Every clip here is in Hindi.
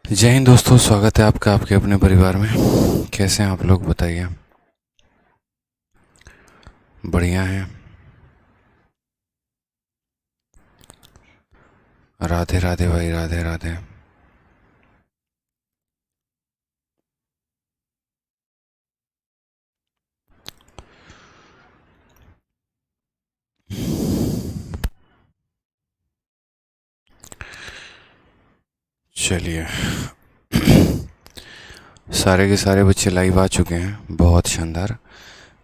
जय हिंद दोस्तों, स्वागत है आपका आपके अपने परिवार में। कैसे हैं आप लोग, बताइए। बढ़िया हैं। राधे राधे भाई, राधे राधे। चलिए। सारे के सारे बच्चे लाइव आ चुके हैं, बहुत शानदार।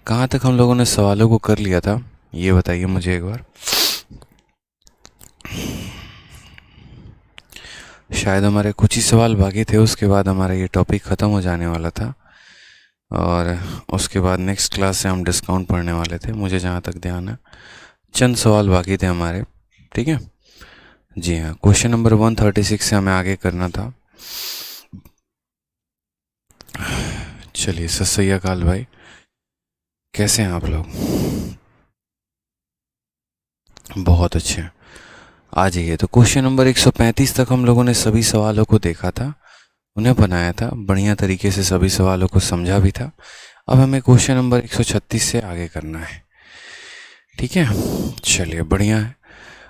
कहाँ तक हम लोगों ने सवालों को कर लिया था, ये बताइए मुझे एक बार। शायद हमारे कुछ ही सवाल बाकी थे, उसके बाद हमारा ये टॉपिक ख़त्म हो जाने वाला था और उसके बाद नेक्स्ट क्लास से हम डिस्काउंट पढ़ने वाले थे, मुझे जहाँ तक ध्यान है। चंद सवाल बाकी थे हमारे, ठीक है जी हाँ। क्वेश्चन नंबर 136 से हमें आगे करना था। चलिए, सत श्री अकाल भाई, कैसे हैं आप लोग? बहुत अच्छे। आ जाइए। तो क्वेश्चन नंबर 135 तक हम लोगों ने सभी सवालों को देखा था, उन्हें बनाया था बढ़िया तरीके से, सभी सवालों को समझा भी था। अब हमें क्वेश्चन नंबर 136 से आगे करना है, ठीक है। चलिए, बढ़िया है।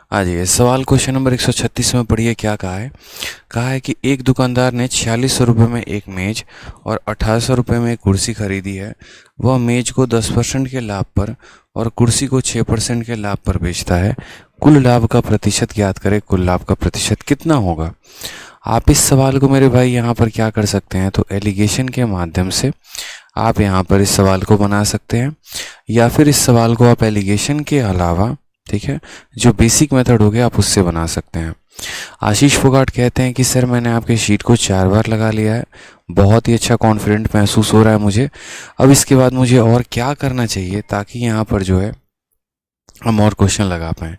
आ जाइए। सवाल क्वेश्चन नंबर 136 में पढ़िए, क्या कहा है कि एक दुकानदार ने 4600 में एक मेज और 1800 में एक कुर्सी खरीदी है। वह मेज को 10% के लाभ पर और कुर्सी को 6% के लाभ पर बेचता है। कुल लाभ का प्रतिशत ज्ञात करें। कुल लाभ का प्रतिशत कितना होगा? आप इस सवाल को मेरे भाई यहाँ पर क्या कर सकते हैं, तो एलिगेशन के माध्यम से आप यहाँ पर इस सवाल को बना सकते हैं, या फिर इस सवाल को आप एलिगेशन के अलावा, ठीक है, जो बेसिक मेथड हो गया, आप उससे बना सकते हैं। आशीष फोगाट कहते हैं कि सर मैंने आपके शीट को 4 बार लगा लिया है, बहुत ही अच्छा कॉन्फिडेंट महसूस हो रहा है मुझे। अब इसके बाद मुझे और क्या करना चाहिए ताकि यहाँ पर जो है हम और क्वेश्चन लगा पाएँ?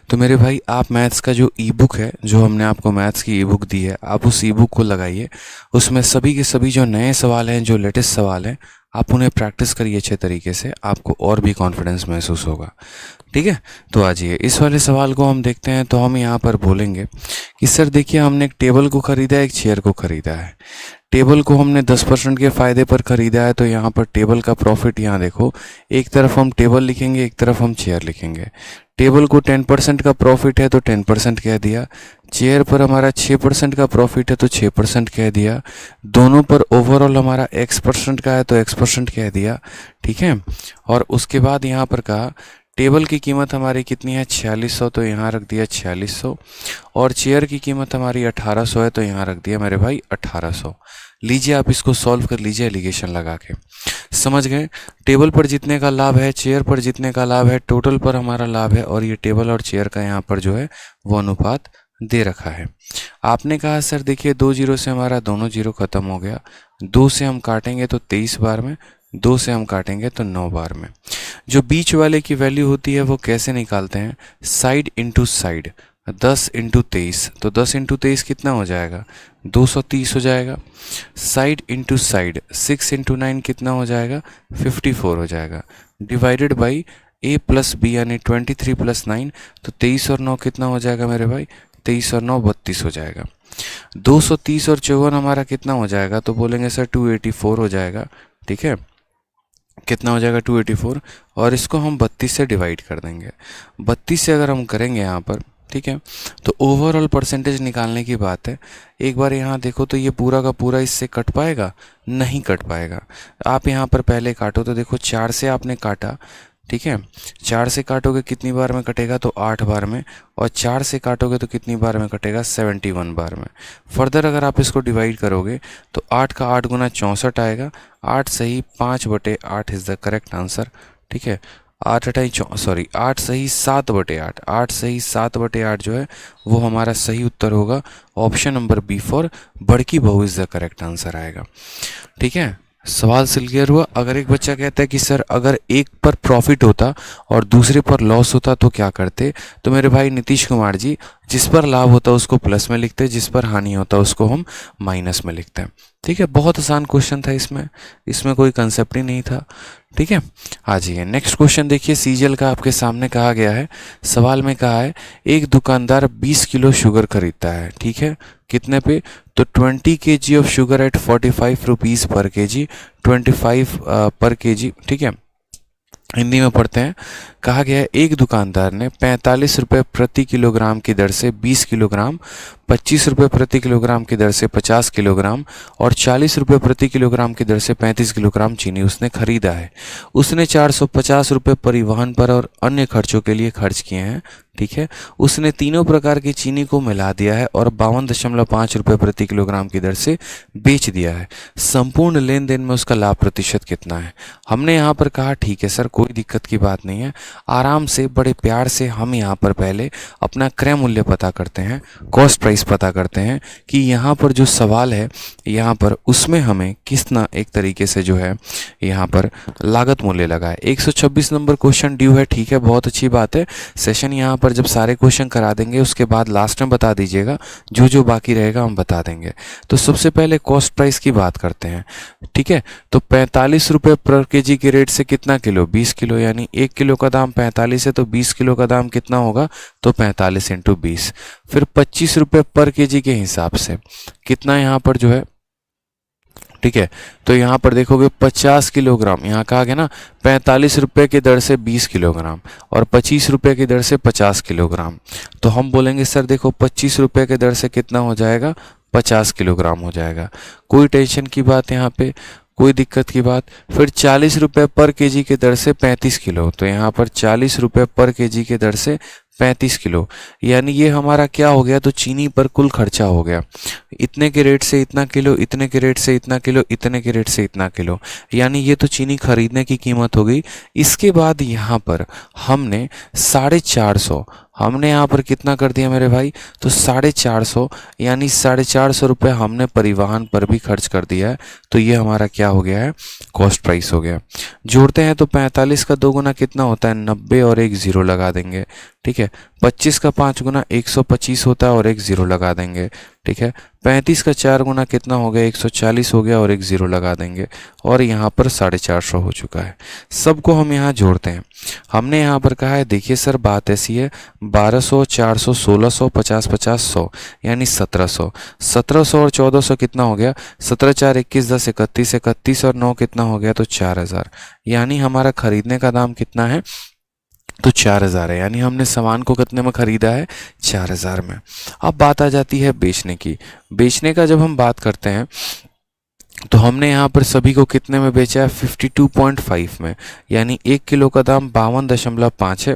तो मेरे भाई, आप मैथ्स का जो ई बुक है, जो हमने आपको मैथ्स की ई बुक दी है, आप उस ई बुक को लगाइए। उसमें सभी के सभी जो नए सवाल हैं, जो लेटेस्ट सवाल हैं, आप उन्हें प्रैक्टिस करिए अच्छे तरीके से, आपको और भी कॉन्फिडेंस महसूस होगा, ठीक है। तो आ जाइए, इस वाले सवाल को हम देखते हैं। तो हम यहाँ पर बोलेंगे कि सर देखिए, हमने एक टेबल को ख़रीदा है, एक चेयर को ख़रीदा है। टेबल को हमने 10% के फ़ायदे पर ख़रीदा है, तो यहाँ पर टेबल का प्रॉफिट, यहाँ देखो, एक तरफ हम टेबल लिखेंगे, एक तरफ हम चेयर लिखेंगे। टेबल को 10% का प्रॉफिट है तो 10% कह दिया। चेयर पर हमारा 6% का प्रॉफिट है तो 6% कह दिया। दोनों पर ओवरऑल हमारा x% का है तो x% कह दिया, ठीक है। और उसके बाद यहाँ पर कहा टेबल की कीमत हमारी कितनी है, 4600, तो यहाँ रख दिया 4600। और चेयर की कीमत हमारी 1800 है तो यहाँ रख दिया मेरे भाई 1800। लीजिए, आप इसको सॉल्व कर लीजिए एलिगेशन लगा के। समझ गए? टेबल पर जितने का लाभ है, चेयर पर जितने का लाभ है, टोटल पर हमारा लाभ है, और ये टेबल और चेयर का यहाँ पर जो है वो अनुपात दे रखा है। आपने कहा सर देखिए, 2 जीरो से हमारा दोनों जीरो खत्म हो गया। 2 से हम काटेंगे तो 23 बार में, 2 से हम काटेंगे तो 9 बार में। जो बीच वाले की वैल्यू होती है वो कैसे निकालते हैं? Side into side. 10 इंटू 23, तो 10 इंटू 23 कितना हो जाएगा? 230 हो जाएगा। साइड इंटू साइड, 6 इंटू 9 कितना हो जाएगा? 54 हो जाएगा। Divided by a plus B, यानी 23 प्लस 9, तो 23 और 9 कितना हो जाएगा मेरे भाई? 23 और 9 32 हो जाएगा। 230 और 54 हमारा कितना हो जाएगा? तो बोलेंगे सर 284 हो जाएगा, ठीक है। कितना हो जाएगा? 284। और इसको हम 32 से डिवाइड कर देंगे। 32 से अगर हम करेंगे यहाँ पर, ठीक है, तो ओवरऑल परसेंटेज निकालने की बात है। एक बार यहाँ देखो तो ये पूरा का पूरा इससे कट पाएगा? नहीं कट पाएगा। आप यहाँ पर पहले काटो तो देखो, 4 से आपने काटा, ठीक है। 4 से काटोगे कितनी बार में कटेगा? तो 8 बार में। और 4 से काटोगे तो कितनी बार में कटेगा? 71 बार में। फर्दर अगर आप इसको डिवाइड करोगे तो 8 का 8 गुना 64 आएगा। 8 सही 5/8 इज़ द करेक्ट आंसर, ठीक है। 8 सही 7/8, 8 सही 7/8 जो है वो हमारा सही उत्तर होगा। ऑप्शन नंबर बी फॉर बड़की बहू इज़ द करेक्ट आंसर आएगा, ठीक है। सवाल क्लियर हुआ? अगर एक बच्चा कहता है कि सर अगर एक पर प्रॉफिट होता और दूसरे पर लॉस होता तो क्या करते? तो मेरे भाई नीतीश कुमार जी, जिस पर लाभ होता है उसको प्लस में लिखते हैं, जिस पर हानि होता है उसको हम माइनस में लिखते हैं। ठीक है, बहुत आसान क्वेश्चन था, इसमें कोई कंसेप्ट ही नहीं था। ठीक है, आ जाइए नेक्स्ट क्वेश्चन देखिए। सीजीएल का आपके सामने कहा गया है, सवाल में कहा है एक दुकानदार 20 किलो शुगर खरीदता है। ठीक है, कितने पे? तो 20 kg of sugar at 45 rupees per kg, 25 पर kg। ठीक है, हिंदी में पढ़ते हैं। कहा गया है एक दुकानदार ने 45 रुपये प्रति किलोग्राम की दर से 20 किलोग्राम, 25 रुपये प्रति किलोग्राम की दर से 50 किलोग्राम और 40 रुपये प्रति किलोग्राम की दर से 35 किलोग्राम चीनी उसने खरीदा है। उसने 450 रुपये परिवहन पर और अन्य खर्चों के लिए खर्च किए हैं। ठीक है, उसने तीनों प्रकार की चीनी को मिला दिया है और 52.5 रुपये प्रति किलोग्राम की दर से बेच दिया है। संपूर्ण लेन देन में उसका लाभ प्रतिशत कितना है? हमने यहाँ पर कहा ठीक है सर, कोई दिक्कत की बात नहीं है, आराम से बड़े प्यार से हम यहाँ पर पहले अपना क्रय मूल्य पता करते हैं, कॉस्ट प्राइस पता करते हैं कि यहाँ पर जो सवाल है यहाँ पर उसमें हमें कितना एक तरीके से जो है यहाँ पर लागत मूल्य लगा है। 126 नंबर क्वेश्चन ड्यू है। ठीक है, बहुत अच्छी बात है। सेशन यहाँ पर जब सारे क्वेश्चन करा देंगे उसके बाद लास्ट में बता दीजिएगा, जो जो बाकी रहेगा हम बता देंगे। तो सबसे पहले कॉस्ट प्राइस की बात करते हैं। ठीक है, तो 45 रुपये पर केजी के रेट से कितना किलो? 20 किलो, यानी 1 किलो का दाम 45 है तो 20 किलो का दाम कितना होगा? तो 45 × 20। फिर 25 रुपये पर केजी के हिसाब से कितना यहाँ पर जो है, ठीक है, तो यहाँ पर देखोगे 50 किलोग्राम, यहाँ कहा गया ना 45 रुपये की दर से 20 किलोग्राम और 25 रुपये की दर से 50 किलोग्राम। तो हम बोलेंगे सर देखो 25 रुपये की दर से कितना हो जाएगा? 50 किलोग्राम हो जाएगा। कोई टेंशन की बात यहाँ पे, कोई दिक्कत की बात। फिर 40 रुपये पर केजी की दर से 35 किलो, तो यहाँ पर 40 रुपये पर केजी की दर से 35 किलो, यानी ये हमारा क्या हो गया? तो चीनी पर कुल खर्चा हो गया, इतने के रेट से इतना किलो, इतने के रेट से इतना किलो, इतने के रेट से इतना किलो, यानी ये तो चीनी खरीदने की कीमत हो गई। इसके बाद यहाँ पर हमने 450, हमने यहाँ पर कितना कर दिया मेरे भाई? तो 450, यानी 450 रुपये हमने परिवहन पर भी खर्च कर दिया है। तो ये हमारा क्या हो गया है? कॉस्ट प्राइस हो गया। जोड़ते हैं तो 45 का 2 गुना कितना होता है? 90 और एक ज़ीरो लगा देंगे। ठीक है, 25 का 5 गुना 125 होता है और एक ज़ीरो लगा देंगे। ठीक है, 35 का 4 गुना कितना हो गया? 140 हो गया और एक ज़ीरो लगा देंगे और यहाँ पर 450 हो चुका है। सबको हम यहाँ जोड़ते हैं। हमने यहाँ पर कहा है देखिए सर बात ऐसी है, 1200, 400, 1600, 50, 50, 100, यानी 1700। 1700 और 1400 कितना हो गया? 17 4 21 10 31, 31 और 9 कितना हो गया? तो 4000, यानी हमारा खरीदने का दाम कितना है? तो 4000 है, यानी हमने सामान को कितने में खरीदा है? 4000 में। अब बात आ जाती है बेचने की। बेचने का जब हम बात करते हैं तो हमने यहाँ पर सभी को कितने में बेचा है? 52.5 में, यानी 1 किलो का दाम 52.5 है।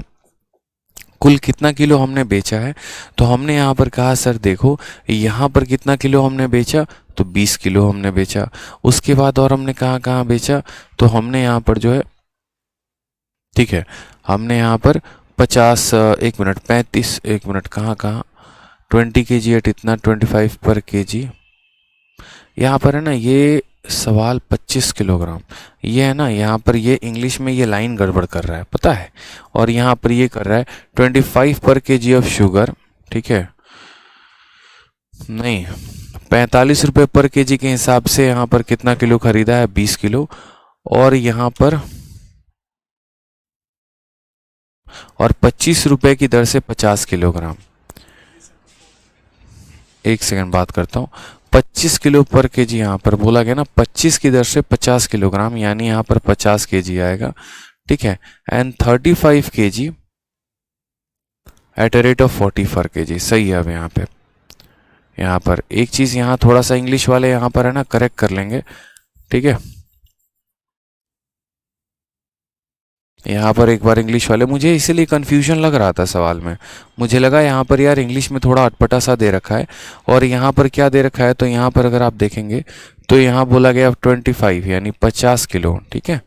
कुल कितना किलो हमने बेचा है? तो हमने यहाँ पर कहा सर देखो यहाँ पर कितना किलो हमने बेचा? तो 20 किलो हमने बेचा। उसके बाद और हमने कहाँ बेचा? तो हमने यहाँ पर जो है, ठीक है, हमने यहाँ पर 50, 35, 20 kg एट इतना, 25 पर kg। यहाँ पर है ना ये सवाल 25 किलोग्राम, ये है ना यहाँ पर ये इंग्लिश में ये लाइन गड़बड़ कर रहा है पता है, और यहाँ पर ये कर रहा है 25 पर kg ऑफ शुगर। ठीक है, नहीं 45 रुपये पर kg के हिसाब से यहाँ पर कितना किलो खरीदा है? 20 किलो, और यहाँ पर और 25 रुपये की दर से 50 किलोग्राम। एक सेकंड बात करता हूँ। 25 किलो पर केजी यहाँ पर बोला गया ना, 25 की दर से 50 किलोग्राम, यानी यहाँ पर 50 केजी आएगा। ठीक है, and 35 KG at a rate of 40 पर केजी। सही है। अब यहाँ पर एक चीज़ यहाँ थोड़ा सा इंग्लिश वाले यहाँ पर है ना करेक्ट कर लेंगे। ठीक है, यहाँ पर एक बार इंग्लिश वाले, मुझे इसीलिए कन्फ्यूजन लग रहा था सवाल में, मुझे लगा यहाँ पर यार इंग्लिश में थोड़ा अटपटा सा दे रखा है, और यहाँ पर क्या दे रखा है? तो यहाँ पर अगर आप देखेंगे तो यहाँ बोला गया 25 यानी 50 किलो। ठीक है,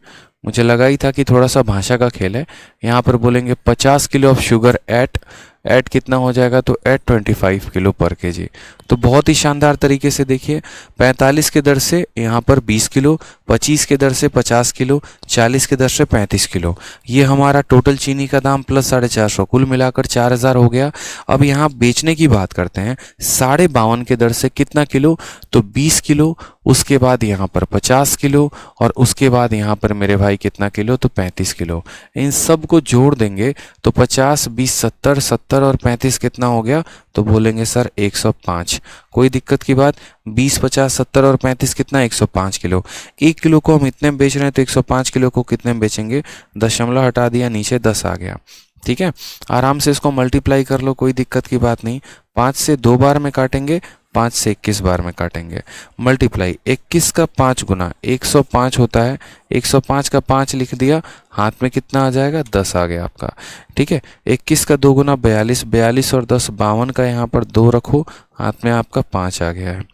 मुझे लगा ही था कि थोड़ा सा भाषा का खेल है। यहाँ पर बोलेंगे 50 kilo of sugar at at कितना हो जाएगा, तो एट 25 किलो पर केजी। तो बहुत ही शानदार तरीके से देखिए, 45 के दर से यहाँ पर 20 किलो, 25 के दर से 50 किलो, 40 के दर से 35 किलो, ये हमारा टोटल चीनी का दाम प्लस 450, कुल मिलाकर 4000 हो गया। अब यहाँ बेचने की बात करते हैं, 52.5 के दर से कितना किलो, तो 20 किलो, उसके बाद यहाँ पर 50 किलो, और उसके बाद यहाँ पर मेरे भाई कितना किलो, तो 35 किलो। इन सब को जोड़ देंगे तो 50, 20, 70, 70 और 35 कितना हो गया, तो बोलेंगे सर 105। कोई दिक्कत की बात, 20, 50, 70 और 35 कितना, 105 किलो। 1 किलो को हम इतने में बेच रहे हैं तो 105 किलो को कितने में बेचेंगे, दशमलव हटा दिया, नीचे 10 आ गया। ठीक है, आराम से इसको मल्टीप्लाई कर लो, कोई दिक्कत की बात नहीं। 5 से 2 बार में काटेंगे, 5 से 21 बार में काटेंगे। मल्टीप्लाई 21 का 5 गुना 105 होता है, 105 का 5 लिख दिया, हाथ में कितना आ जाएगा, 10 आ गया आपका। ठीक है, 21 का 2 गुना 42, 42 और 10 52 का यहाँ पर 2 रखो, हाथ में आपका 5 आ गया है।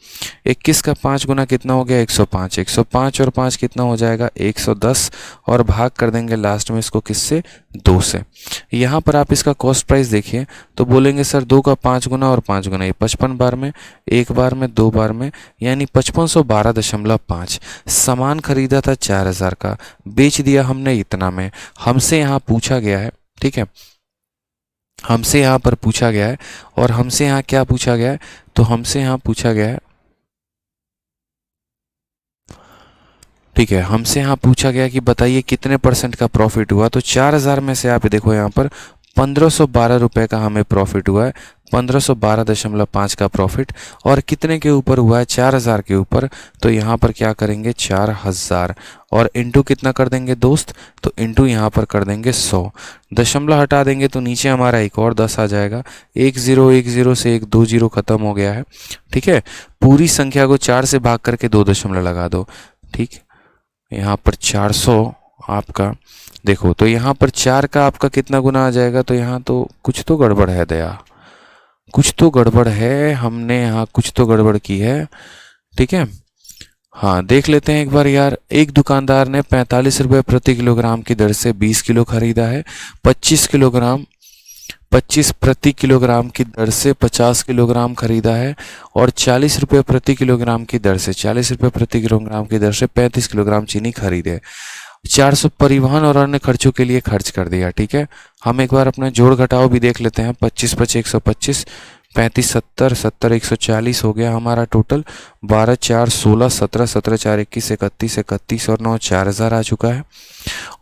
21 का 5 गुना कितना हो गया, 105, 105 और 5 कितना हो जाएगा, 110, और भाग कर देंगे लास्ट में इसको किससे, 2 से। यहाँ पर आप इसका कॉस्ट प्राइस देखिए तो बोलेंगे सर 2 का 5 गुना और 5 गुना, ये 55 बार में, 1 बार में, 2 बार में, यानी 5512.5। सामान खरीदा था 4000 का, बेच दिया हमने इतना में। हमसे यहाँ पूछा गया है, ठीक है, हमसे यहाँ पर पूछा गया है, और हमसे यहाँ क्या पूछा गया है, तो हमसे यहाँ पूछा गया है, ठीक है, हमसे यहाँ पूछा गया कि बताइए कितने परसेंट का प्रॉफिट हुआ। तो 4000 में से आप देखो यहाँ पर 1512 रुपये का हमें प्रॉफिट हुआ है, 1512.5 का प्रॉफिट। और कितने के ऊपर हुआ है, 4000 के ऊपर। तो यहाँ पर क्या करेंगे, 4000 और इंटू कितना कर देंगे दोस्त, तो इंटू यहाँ पर कर देंगे 100। दशमलव हटा देंगे तो नीचे हमारा एक और 10 आ जाएगा। 1010 से एक 2 जीरो खत्म हो गया है। ठीक है, पूरी संख्या को 4 से भाग करके 2 दशमलव लगा दो। ठीक, यहाँ पर 400 आपका देखो, तो यहाँ पर 4 का आपका कितना गुना आ जाएगा, तो यहाँ तो कुछ तो गड़बड़ है दया, कुछ तो गड़बड़ है, हमने यहाँ कुछ तो गड़बड़ की है। ठीक है, हाँ देख लेते हैं एक बार यार। एक दुकानदार ने 45 रुपये प्रति किलोग्राम की दर से 20 किलो खरीदा है, 25 प्रति किलोग्राम की दर से 50 किलोग्राम खरीदा है, और 40 रुपये प्रति किलोग्राम की दर से 40 रुपये प्रति किलोग्राम की दर से 35 किलोग्राम चीनी खरीदे। 400 परिवहन और अन्य खर्चों के लिए खर्च कर दिया। ठीक है, हम एक बार अपना जोड़ घटाव भी देख लेते हैं। 25 25 125, 35 70 70 140 हो गया हमारा टोटल। 12 4 16 17 17 4 21 31 31 और 9 4000 आ चुका है।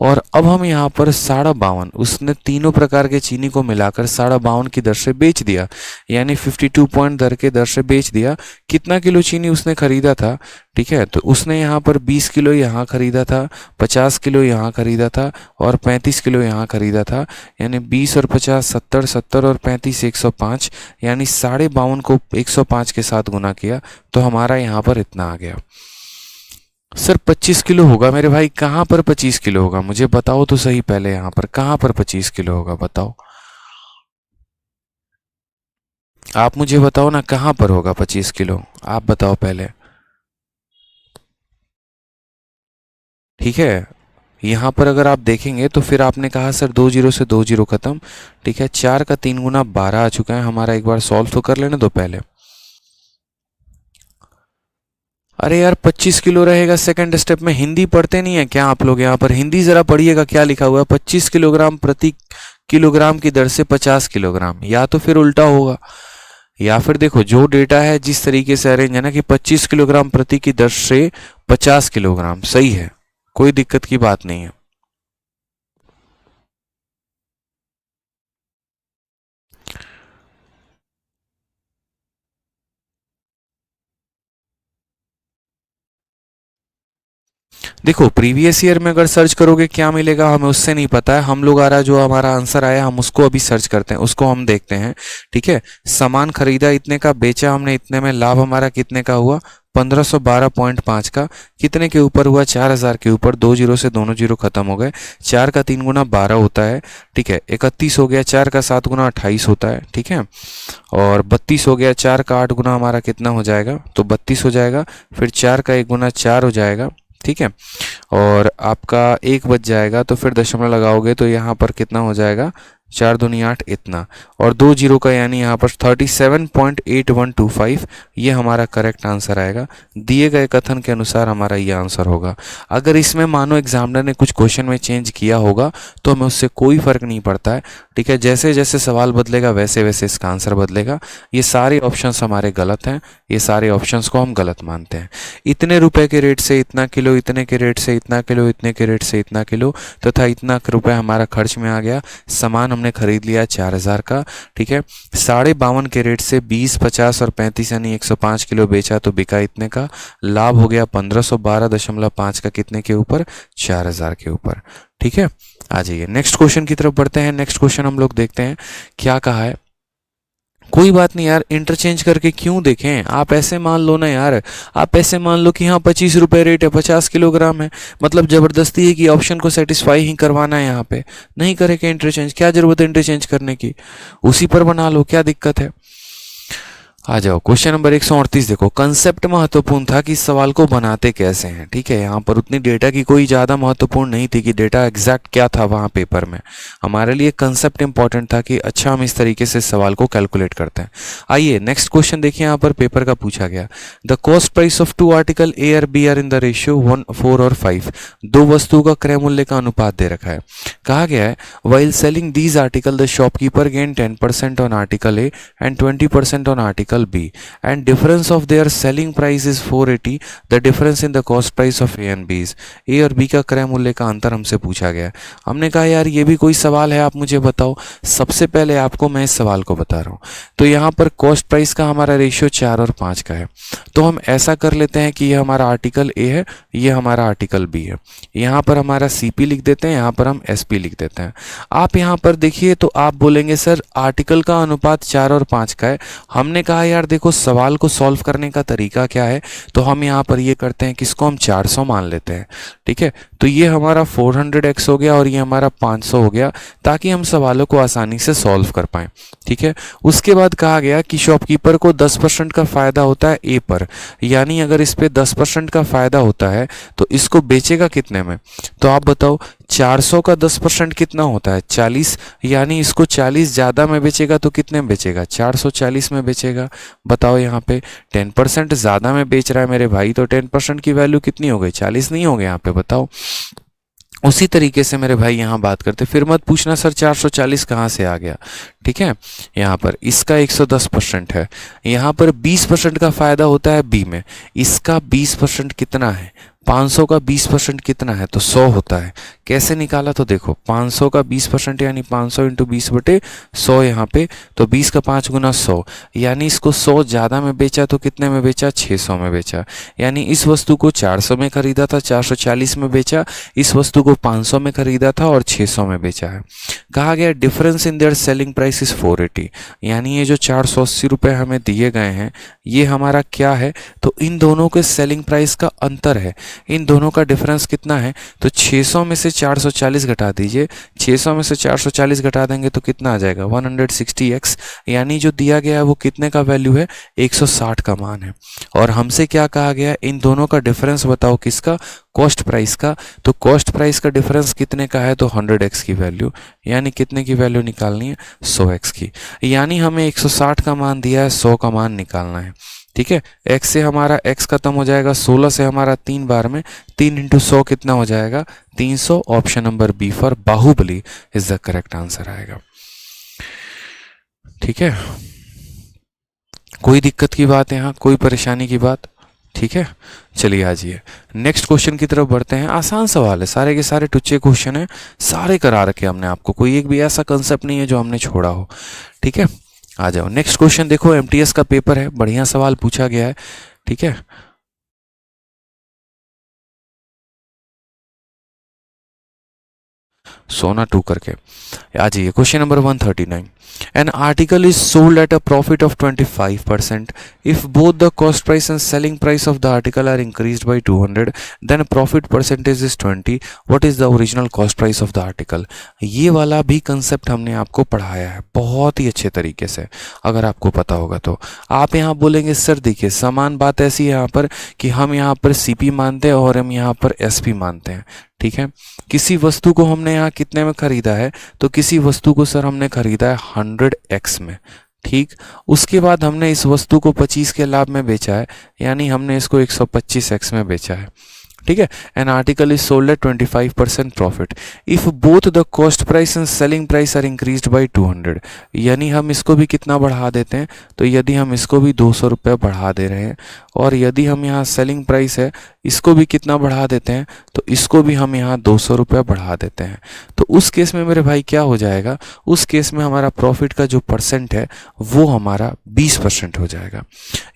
और अब हम यहाँ पर 52.5, उसने तीनों प्रकार के चीनी को मिलाकर 52.5 की दर से बेच दिया, यानी 52 पॉइंट दर के दर से बेच दिया। कितना किलो चीनी उसने खरीदा था, ठीक है, तो उसने यहाँ पर 20 किलो यहाँ खरीदा था, 50 किलो यहाँ खरीदा था, और 35 किलो यहाँ खरीदा था, यानी 20 और 50 70 70 और 35 105, यानी 52.5 को 105 के साथ गुना किया तो हमारा यहाँ पर इतना आ गया। सर 25 किलो होगा मेरे भाई, कहाँ पर 25 किलो होगा, मुझे बताओ तो सही पहले, यहाँ पर कहाँ पर 25 किलो होगा बताओ, आप मुझे बताओ ना, कहाँ पर होगा 25 किलो, आप बताओ पहले। ठीक है, यहाँ पर अगर आप देखेंगे तो फिर आपने कहा सर 2 जीरो से 2 जीरो खत्म। ठीक है, 4 का 3 गुना 12 आ चुका है हमारा, एक बार सॉल्व तो कर लेने दो पहले। अरे यार 25 किलो रहेगा सेकंड स्टेप में, हिंदी पढ़ते नहीं है क्या आप लोग, यहाँ पर हिंदी जरा पढ़िएगा क्या लिखा हुआ है, 25 किलोग्राम प्रति किलोग्राम की दर से 50 किलोग्राम, या तो फिर उल्टा होगा, या फिर देखो जो डेटा है जिस तरीके से अरेंज है ना कि 25 किलोग्राम प्रति की दर से 50 किलोग्राम, सही है, कोई दिक्कत की बात नहीं है। देखो प्रीवियस ईयर में अगर सर्च करोगे क्या मिलेगा हमें उससे नहीं पता है, हम लोग आ रहा जो हमारा आंसर आया हम उसको अभी सर्च करते हैं, उसको हम देखते हैं। ठीक है, सामान खरीदा इतने का, बेचा हमने इतने में, लाभ हमारा कितने का हुआ, 1512.5 का। कितने के ऊपर हुआ, 4000 के ऊपर। 2 जीरो से दोनों जीरो खत्म हो गए। 4 का 3 गुना 12 होता है। ठीक है, 31 हो गया। 4 का 7 गुना 28 होता है। ठीक है, और 32 हो गया। 4 का 8 गुना हमारा कितना हो जाएगा, तो 32 हो जाएगा। फिर 4 का 1 गुना 4 हो जाएगा। ठीक है, और आपका 1 बच जाएगा, तो फिर दशमलव लगाओगे तो यहाँ पर कितना हो जाएगा, 4 दूनी 8 इतना, और 2 जीरो का यानी यहाँ पर 37.8125, ये हमारा करेक्ट आंसर आएगा। दिए गए कथन के अनुसार हमारा ये आंसर होगा। अगर इसमें मानो एग्जामिनर ने कुछ क्वेश्चन में चेंज किया होगा तो हमें उससे कोई फर्क नहीं पड़ता है, ठीक है। जैसे जैसे सवाल बदलेगा वैसे वैसे इसका आंसर बदलेगा। ये सारे ऑप्शंस हमारे गलत हैं, ये सारे ऑप्शंस को हम गलत मानते हैं। इतने रुपए के रेट से इतना किलो, इतने के रेट से इतना किलो, इतने के रेट से इतना किलो, तथा इतना रुपए हमारा खर्च में आ गया। सामान हमने खरीद लिया 4000 का, ठीक है। 52.5 के रेट से 20, 50 और 35 यानी 105 किलो बेचा तो बिका इतने का। लाभ हो गया 1512.5 का, कितने के ऊपर? 4000 के ऊपर, ठीक है। आ जाइए नेक्स्ट क्वेश्चन की तरफ बढ़ते हैं। नेक्स्ट क्वेश्चन हम लोग देखते हैं क्या कहा है। कोई बात नहीं यार, इंटरचेंज करके क्यों देखें, आप ऐसे मान लो ना यार, आप ऐसे मान लो कि हाँ 25 रुपये रेट है, 50 किलोग्राम है, मतलब जबरदस्ती है कि ऑप्शन को सेटिस्फाई ही करवाना है। यहाँ पे नहीं करेंगे इंटरचेंज, क्या जरूरत है इंटरचेंज करने की, उसी पर बना लो, क्या दिक्कत है। आ जाओ क्वेश्चन नंबर 138। देखो कंसेप्ट महत्वपूर्ण था कि इस सवाल को बनाते कैसे हैं, ठीक है। यहाँ पर उतनी डेटा की कोई ज़्यादा महत्वपूर्ण नहीं थी कि डेटा एग्जैक्ट क्या था वहाँ पेपर में। हमारे लिए कंसेप्ट इंपॉर्टेंट था कि अच्छा हम इस तरीके से सवाल को कैलकुलेट करते हैं। आइए नेक्स्ट क्वेश्चन देखिए, यहाँ पर पेपर का पूछा गया। The cost price of 2 article A और B are in the ratio 1, 4 और 5। दो वस्तुओं का क्रय मूल्य का अनुपात दे रखा है। कहा गया है while selling these article the shopkeeper gain 10% on article A and 20% on article B and difference of their selling price is 480, the difference in the cost price of A and B is। A और B का क्रय मूल्य का अंतर हमसे पूछा गया। हमने कहा यार ये भी कोई सवाल है, आप मुझे बताओ। सबसे पहले आपको मैं इस सवाल को बता रहा हूँ। तो यहाँ पर कॉस्ट प्राइस का हमारा रेशियो 4 और 5 का है, तो हम ऐसा कर लेते हैं कि ये हमारा आर्टिकल ए है, ये हमारा आर्टिकल बी है। यहाँ पर हमारा CP लिख देते हैं, यहाँ पर हम SP लिख देते हैं। आप यहाँ पर देखिए तो आप बोलेंगे सर आर्टिकल का अनुपात 4 और 5 का है। हमने कहा यार देखो सवाल को सॉल्व करने का तरीका क्या है, तो हम यहाँ पर ये करते हैं कि इसको हम 400 मान लेते हैं, ठीक है। तो ये हमारा 400x हो गया और ये हमारा 500 हो गया, ताकि हम सवालों को आसानी से सॉल्व कर पाएं, ठीक है। उसके बाद कहा गया कि शॉपकीपर को 10% का फायदा होता है ए पर, यानी अगर इस पे 10% का फायदा होता है तो इसको बेचेगा कितने में। तो आप बताओ 400 का 10% कितना होता है? 40, यानी इसको 40 ज़्यादा में बेचेगा तो कितने में बेचेगा? 440 में बेचेगा। बताओ यहाँ पे 10% ज़्यादा में बेच रहा है मेरे भाई, तो 10% की वैल्यू कितनी हो गई? 40 नहीं हो गए यहाँ पे, बताओ। उसी तरीके से मेरे भाई यहाँ बात करते, फिर मत पूछना सर 440 कहाँ से आ गया, ठीक है। यहाँ पर इसका 110% है, यहाँ पर 20% का फायदा होता है बी में, इसका 20% कितना है? 500 का 20% कितना है? तो 100 होता है। कैसे निकाला? तो देखो 500 का 20% यानी 500 इंटू 20/100 यहाँ पे, तो 20 का 5 गुना 100, यानी इसको 100 ज़्यादा में बेचा तो कितने में बेचा? 600 में बेचा। यानी इस वस्तु को 400 में खरीदा था, 440 में बेचा, इस वस्तु को 500 में खरीदा था और 600 में बेचा है। कहा गया difference in their selling price is 480, यानी ये जो 480 रुपये हमें दिए गए हैं ये हमारा क्या है? तो इन दोनों के सेलिंग प्राइस का अंतर है, इन दोनों का डिफरेंस कितना है? तो 600 में से 440 घटा दीजिए, 600 में से 440 घटा देंगे तो कितना आ जाएगा? 160x, यानी जो दिया गया है वो कितने का वैल्यू है? 160 का मान है। और हमसे क्या कहा गया? इन दोनों का डिफरेंस बताओ, किसका? कॉस्ट प्राइस का। तो कॉस्ट प्राइस का डिफरेंस कितने का है? तो 100x की वैल्यू, यानी कितने की वैल्यू निकालनी है? 100x की। यानी हमें 160 का मान दिया है, 100 का मान निकालना है, ठीक है। x से हमारा x खत्म हो जाएगा, 16 से हमारा 3 बार में 3 इंटू 100 कितना हो जाएगा? 300। Option number B for Baahubali is the correct answer आएगा, ठीक है। कोई दिक्कत की बात है यहाँ, कोई परेशानी की बात? ठीक है, चलिए आ जाइए नेक्स्ट क्वेश्चन की तरफ बढ़ते हैं। आसान सवाल है, सारे के सारे टुच्चे क्वेश्चन हैं, सारे करा रखे हमने आपको, कोई एक भी ऐसा कंसेप्ट नहीं है जो हमने छोड़ा हो, ठीक है। आ जाओ नेक्स्ट क्वेश्चन देखो, एमटीएस का पेपर है, बढ़िया सवाल पूछा गया है, ठीक है। सोना 2 करके आ जाइए question number 139। An article is sold at a profit of 25%. If both the cost price and selling price of the article are increased by 200, then profit percentage is 20. What is the original cost price of the article? ये वाला भी कंसेप्ट हमने आपको पढ़ाया है बहुत ही अच्छे तरीके से, अगर आपको पता होगा तो। आप यहाँ बोलेंगे सर देखिए समान बात ऐसी है यहाँ पर कि हम यहाँ पर CP मानते हैं और हम यहाँ पर SP मानते हैं, ठीक है। किसी वस्तु को हमने यहाँ कितने में खरीदा है, तो किसी वस्तु को सर हमने खरीदा है 100x में, ठीक। उसके बाद हमने इस वस्तु को 25 के लाभ में बेचा है, यानी हमने इसको 125x में बेचा है, ठीक है। An article is sold at 25% profit if both the cost price and selling price are increased by 200, यानी हम इसको भी कितना बढ़ा देते हैं, तो यदि हम इसको भी 200 रुपये बढ़ा दे रहे हैं, और यदि हम यहाँ सेलिंग प्राइस है इसको भी कितना बढ़ा देते हैं, तो इसको भी हम यहाँ 200 रुपये बढ़ा देते हैं, तो उस केस में मेरे भाई क्या हो जाएगा, उस केस में हमारा प्रॉफिट का जो परसेंट है वो हमारा 20% हो जाएगा।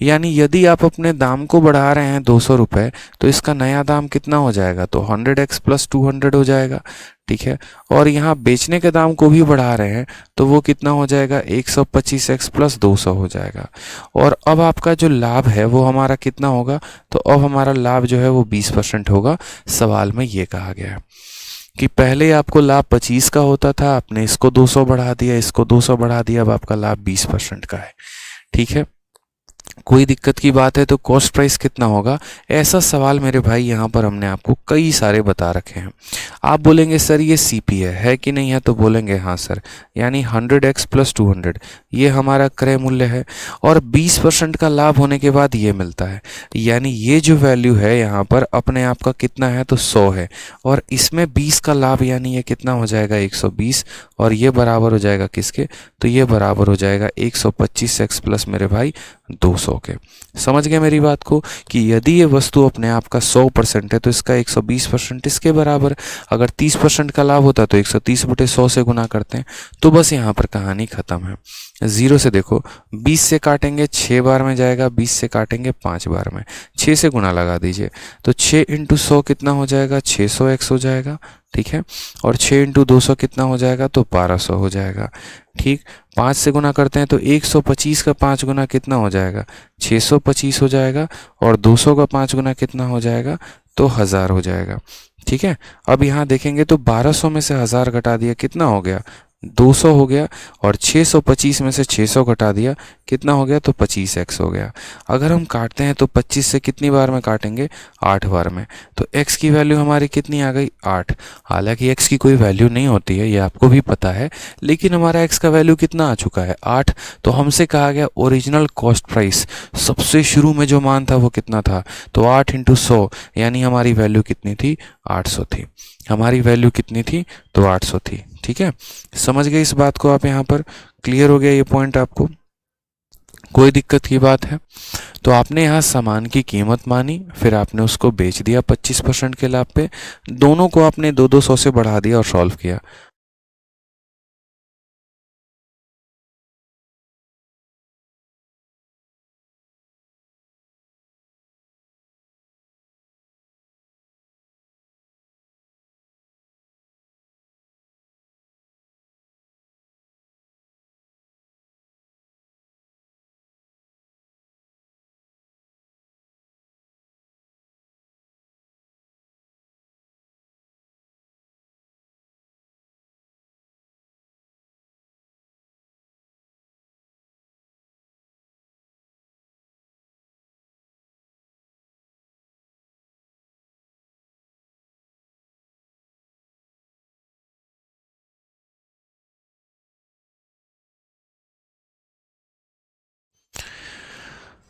यानी यदि आप अपने दाम को बढ़ा रहे हैं 200 रुपये, तो इसका नया दाम कितना हो जाएगा, तो 100x प्लस 200 हो जाएगा, ठीक है। और यहाँ बेचने के दाम को भी बढ़ा रहे हैं, तो वो कितना हो जाएगा, 125x प्लस 200 हो जाएगा। और अब आपका जो लाभ है वो हमारा कितना होगा, तो अब हमारा लाभ जो है वो 20% होगा। सवाल में ये कहा गया है कि पहले आपको लाभ 25 का होता था, आपने इसको 200 बढ़ा दिया, इसको 200 बढ़ा दिया, अब आपका लाभ 20% का है, ठीक है। कोई दिक्कत की बात है तो कॉस्ट प्राइस कितना होगा, ऐसा सवाल मेरे भाई यहाँ पर हमने आपको कई सारे बता रखे हैं। आप बोलेंगे सर ये सीपी है कि नहीं है, तो बोलेंगे हाँ सर, यानी 100x प्लस 200 ये हमारा क्रय मूल्य है, और 20% का लाभ होने के बाद ये मिलता है, यानी ये जो वैल्यू है यहाँ पर अपने आप का कितना है, तो 100 है, और इसमें 20 का लाभ यानी ये कितना हो जाएगा, 120, और ये बराबर हो जाएगा किसके, तो ये बराबर हो जाएगा 125x प्लस मेरे भाई 200 के। समझ गए मेरी बात को, कि यदि ये वस्तु अपने आप का 100% है तो इसका 120% इसके बराबर, अगर 30% का लाभ होता तो 130/100 से गुना करते हैं, तो बस यहाँ पर कहानी खत्म है। 0 से देखो, 20 से काटेंगे 6 बार में जाएगा, 20 से काटेंगे 5 बार में, 6 से गुना लगा दीजिए, तो 6 × 100 कितना हो जाएगा, 600x हो जाएगा, ठीक है। और 6 × 200 कितना हो जाएगा, तो 1200 हो जाएगा, ठीक। 5 से गुना करते हैं तो 125 का 5 गुना कितना हो जाएगा, 625 हो जाएगा, और 200 का 5 गुना कितना हो जाएगा, तो 1000 हो जाएगा, ठीक है। अब यहाँ देखेंगे तो 1200 में से 1000 घटा दिया, कितना हो गया, 200 हो गया, और 625 में से 600 घटा दिया, कितना हो गया, तो 25x हो गया। अगर हम काटते हैं तो 25 से कितनी बार में काटेंगे, 8 बार में, तो x की वैल्यू हमारी कितनी आ गई, 8। हालांकि x की कोई वैल्यू नहीं होती है, ये आपको भी पता है, लेकिन हमारा x का वैल्यू कितना आ चुका है, 8। तो हमसे कहा गया ओरिजिनल कॉस्ट प्राइस, सबसे शुरू में जो मान था वो कितना था, तो 8 × 100, यानी हमारी वैल्यू कितनी थी, 800 थी, हमारी वैल्यू कितनी थी, तो 800 थी, ठीक है। समझ गए इस बात को आप, यहाँ पर क्लियर हो गया ये पॉइंट आपको, कोई दिक्कत की बात है। तो आपने यहाँ सामान की कीमत मानी, फिर आपने उसको बेच दिया 25% के लाभ पे, दोनों को आपने 200 से बढ़ा दिया और सॉल्व किया।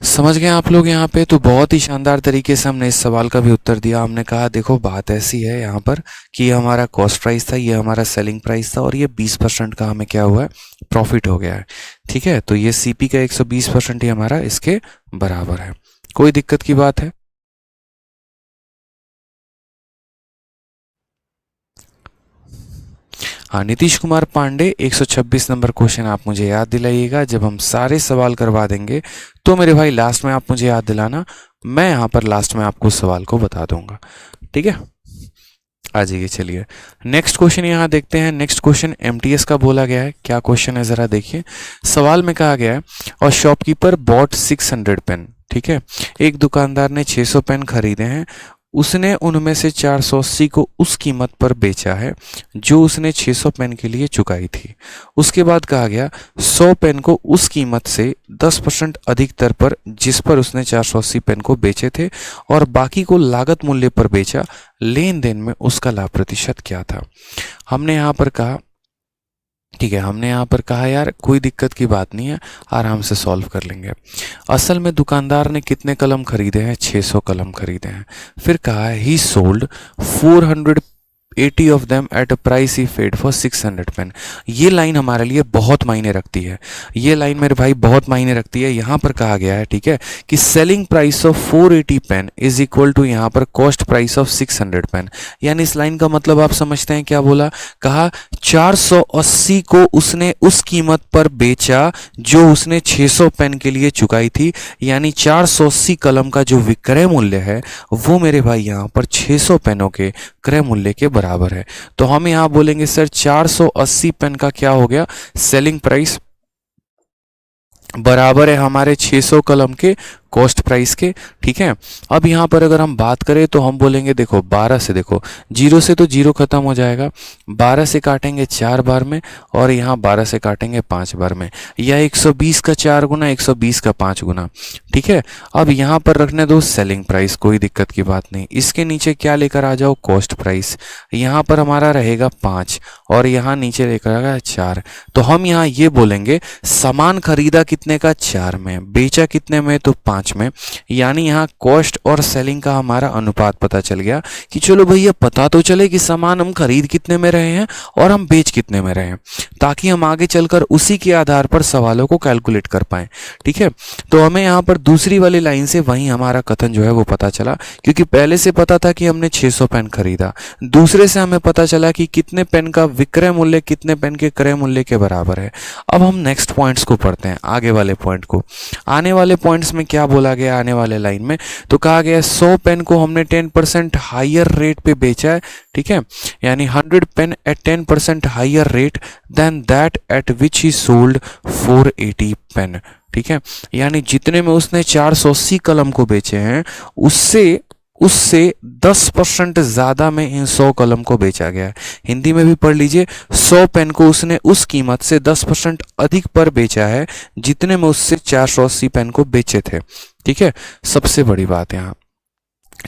समझ गए आप लोग यहाँ पे, तो बहुत ही शानदार तरीके से हमने इस सवाल का भी उत्तर दिया। हमने कहा देखो बात ऐसी है यहाँ पर कि ये हमारा कॉस्ट प्राइस था, ये हमारा सेलिंग प्राइस था, और ये 20% का हमें क्या हुआ है, प्रॉफिट हो गया है, ठीक है। तो ये सीपी का 120% ही हमारा इसके बराबर है। कोई दिक्कत की बात है, हाँ। नीतीश कुमार पांडे 126 नंबर क्वेश्चन आप मुझे याद दिलाइएगा। जब हम सारे सवाल करवा देंगे तो मेरे भाई लास्ट में आप मुझे याद दिलाना, मैं यहाँ पर लास्ट में आपको सवाल को बता दूंगा, ठीक है। आ जाइए, चलिए नेक्स्ट क्वेश्चन यहाँ देखते हैं। नेक्स्ट क्वेश्चन एमटीएस का बोला गया है। क्या क्वेश्चन है जरा देखिए। सवाल में कहा गया है, और शॉपकीपर बॉट 600 पेन, ठीक है। एक दुकानदार ने 600 पेन खरीदे हैं उसने उनमें से 480 को उस कीमत पर बेचा है जो उसने 600 पेन के लिए चुकाई थी। उसके बाद कहा गया 100 पेन को उस कीमत से 10% अधिक दर पर जिस पर उसने 480 पेन को बेचे थे और बाकी को लागत मूल्य पर बेचा, लेन देन में उसका लाभ प्रतिशत क्या था। हमने यहाँ पर कहा, ठीक है, हमने यहाँ पर कहा यार कोई दिक्कत की बात नहीं है, आराम से सॉल्व कर लेंगे। असल में दुकानदार ने कितने कलम खरीदे हैं? 600 कलम खरीदे हैं। फिर कहा है he sold 480 of them at a price he paid for 600 pen. ये लाइन हमारे लिए बहुत मायने रखती है, ये लाइन मेरे भाई बहुत मायने रखती है। यहाँ पर कहा गया है, ठीक है, कि selling price of 480 pen is equal to यहाँ पर कॉस्ट प्राइस ऑफ 600 पेन। यानी इस लाइन का मतलब आप समझते हैं क्या बोला? कहा 480 को उसने उस कीमत पर बेचा जो उसने 600 पेन के लिए चुकाई थी, यानी 480 कलम का जो विक्रय मूल्य है वो मेरे भाई यहाँ पर 600 पेनों के क्रय मूल्य के बराबर है। तो हम यहाँ बोलेंगे सर 480 पेन का क्या हो गया? सेलिंग प्राइस बराबर है हमारे 600 कलम के कॉस्ट प्राइस के। ठीक है, अब यहाँ पर अगर हम बात करें तो हम बोलेंगे देखो 12 से, देखो 0 से तो 0 खत्म हो जाएगा, 12 से काटेंगे 4 बार में और यहाँ 12 से काटेंगे 5 बार में, या 120 का 4 गुना 120 का 5 गुना। ठीक है, अब यहाँ पर रखने दो सेलिंग प्राइस, कोई दिक्कत की बात नहीं। इसके नीचे क्या लेकर आ जाओ? Cost price. यहाँ पर हमारा रहेगा 5 और यहाँ नीचे लेकर आएगा 4। तो हम यहाँ ये बोलेंगे सामान खरीदा कितने का? 4 में, बेचा कितने में? तो 5 में। यानी यहाँ कॉस्ट और सेलिंग का हमारा अनुपात पता चल गया कि चलो भैया पता तो चले कि सामान हम खरीद कितने में रहे हैं और हम बेच कितने में रहे हैं, ताकि हम आगे चलकर उसी के आधार पर सवालों को कैलकुलेट कर पाएं। ठीक है, तो हमें यहाँ पर दूसरी वाली लाइन से वही हमारा कथन जो है वो पता चला, क्योंकि पहले से पता था कि हमने 600 पेन खरीदा, दूसरे से हमें पता चला कि कितने पेन का विक्रय मूल्य कितने पेन के क्रय मूल्य के बराबर है। अब हम नेक्स्ट पॉइंट्स को पढ़ते हैं, आगे वाले पॉइंट को। आने वाले पॉइंट्स में क्या बोला गया? आने वाले लाइन में तो कहा गया 100 पेन को हमने 10% हायर रेट पे बेचा है। ठीक है, यानी 100 pen at 10% higher rate than that at which he sold 480 pen. ठीक है, यानी जितने में उसने 480 कलम को बेचे हैं उससे 10% ज्यादा में इन 100 कलम को बेचा गया है। हिंदी में भी पढ़ लीजिए, 100 पेन को उसने उस कीमत से 10% अधिक पर बेचा है जितने में उससे 480 पेन को बेचे थे। ठीक है, सबसे बड़ी बात यहाँ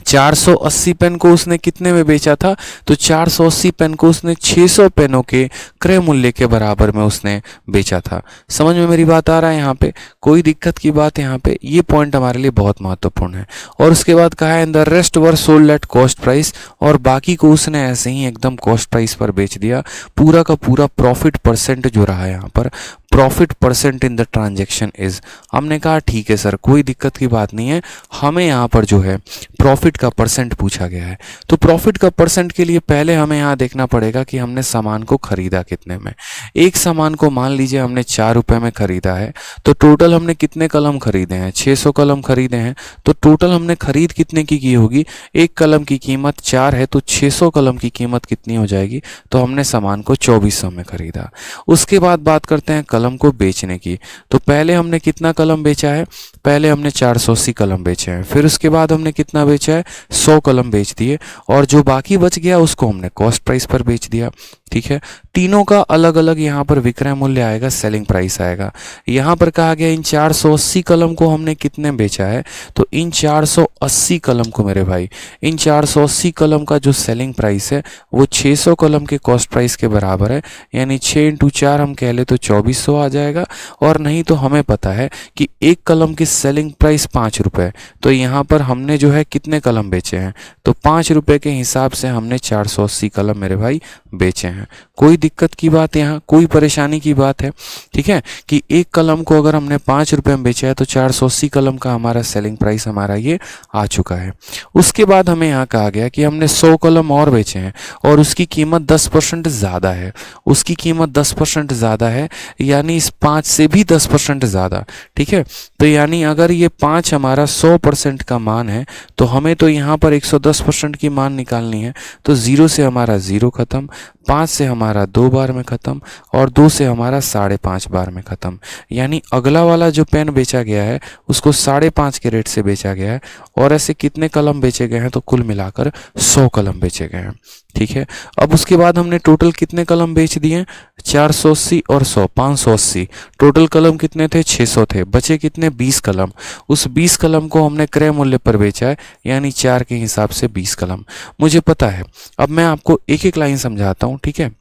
480 पेन को उसने कितने में बेचा था? तो 480 पेन को उसने 600 पेनों के क्रय मूल्य के बराबर में उसने बेचा था। समझ में मेरी बात आ रहा है? यहाँ पे कोई दिक्कत की बात यहाँ पे, ये पॉइंट हमारे लिए बहुत महत्वपूर्ण है। और उसके बाद कहा है in the rest were sold at cost price, और बाकी को उसने ऐसे ही एकदम कॉस्ट प्राइस पर बेच दिया। पूरा का पूरा प्रॉफिट परसेंट जो रहा है यहाँ पर, profit percent in the transaction is. हमने कहा ठीक है सर, कोई दिक्कत की बात नहीं है, हमें यहाँ पर जो है प्रॉफिट का परसेंट पूछा गया है। तो प्रॉफिट का परसेंट के लिए पहले हमें यहाँ देखना पड़ेगा कि हमने सामान को खरीदा कितने में। एक सामान को मान लीजिए हमने 4 रुपए में खरीदा है, तो टोटल हमने कितने कलम खरीदे हैं? 600 कलम खरीदे हैं। तो टोटल हमने खरीद कितने की होगी? एक कलम की कीमत 4 है, तो 600 कलम की कीमत कितनी हो जाएगी? तो हमने सामान को 2400 में खरीदा। उसके बाद बात करते हैं कलम को बेचने की। तो पहले हमने कितना कलम बेचा है? पहले हमने 480 कलम बेचे हैं। फिर उसके बाद हमने कितना बेचा है? 100 कलम बेच दिए, और जो बाकी बच गया उसको हमने कॉस्ट प्राइस पर बेच दिया। ठीक है, तीनों का अलग अलग यहाँ पर विक्रय मूल्य आएगा, सेलिंग प्राइस आएगा। यहाँ पर कहा गया इन 480 कलम को हमने कितने बेचा है? तो इन 480 कलम को मेरे भाई, इन 480 कलम का जो सेलिंग प्राइस है वो 600 कलम के कॉस्ट प्राइस के बराबर है, यानी 6 × 4 हम कह ले तो 2400 आ जाएगा। और नहीं तो हमें पता है कि एक कलम की सेलिंग प्राइस 5 रुपए, तो यहाँ पर हमने जो है कितने कलम बेचे हैं? तो 5 रुपए के हिसाब से हमने 480 कलम मेरे भाई बेचे हैं। कोई दिक्कत की बात, यहाँ कोई परेशानी की बात है? ठीक है, कि एक कलम को अगर हमने 5 रुपए में बेचा है तो 480 कलम का हमारा सेलिंग प्राइस हमारा ये आ चुका है। उसके बाद हमें यहाँ कहा गया कि हमने 100 कलम और बेचे हैं और उसकी कीमत 10% ज़्यादा है। उसकी कीमत 10% ज़्यादा है, यानी इस 5 से भी 10% ज़्यादा। ठीक है, तो यानी अगर ये 5 हमारा 100% का मान है तो हमें तो यहाँ पर 110% की मान निकालनी है। तो 0 से हमारा 0 खत्म, 5 से हमारा 2 बार में ख़त्म और 2 से हमारा 5.5 बार में ख़त्म। यानी अगला वाला जो पेन बेचा गया है उसको 5.5 के रेट से बेचा गया है। और ऐसे कितने कलम बेचे गए हैं, तो कुल मिलाकर 100 कलम बेचे गए हैं। ठीक है, अब उसके बाद हमने टोटल कितने कलम बेच दिए, 480 और 100 580। टोटल कलम कितने थे, 600 थे। बचे कितने, 20 कलम। उस 20 कलम को हमने क्रय मूल्य पर बेचा है, यानी 4 के हिसाब से 20 कलम। मुझे पता है, अब मैं आपको एक एक लाइन समझाता हूँ। ठीक है,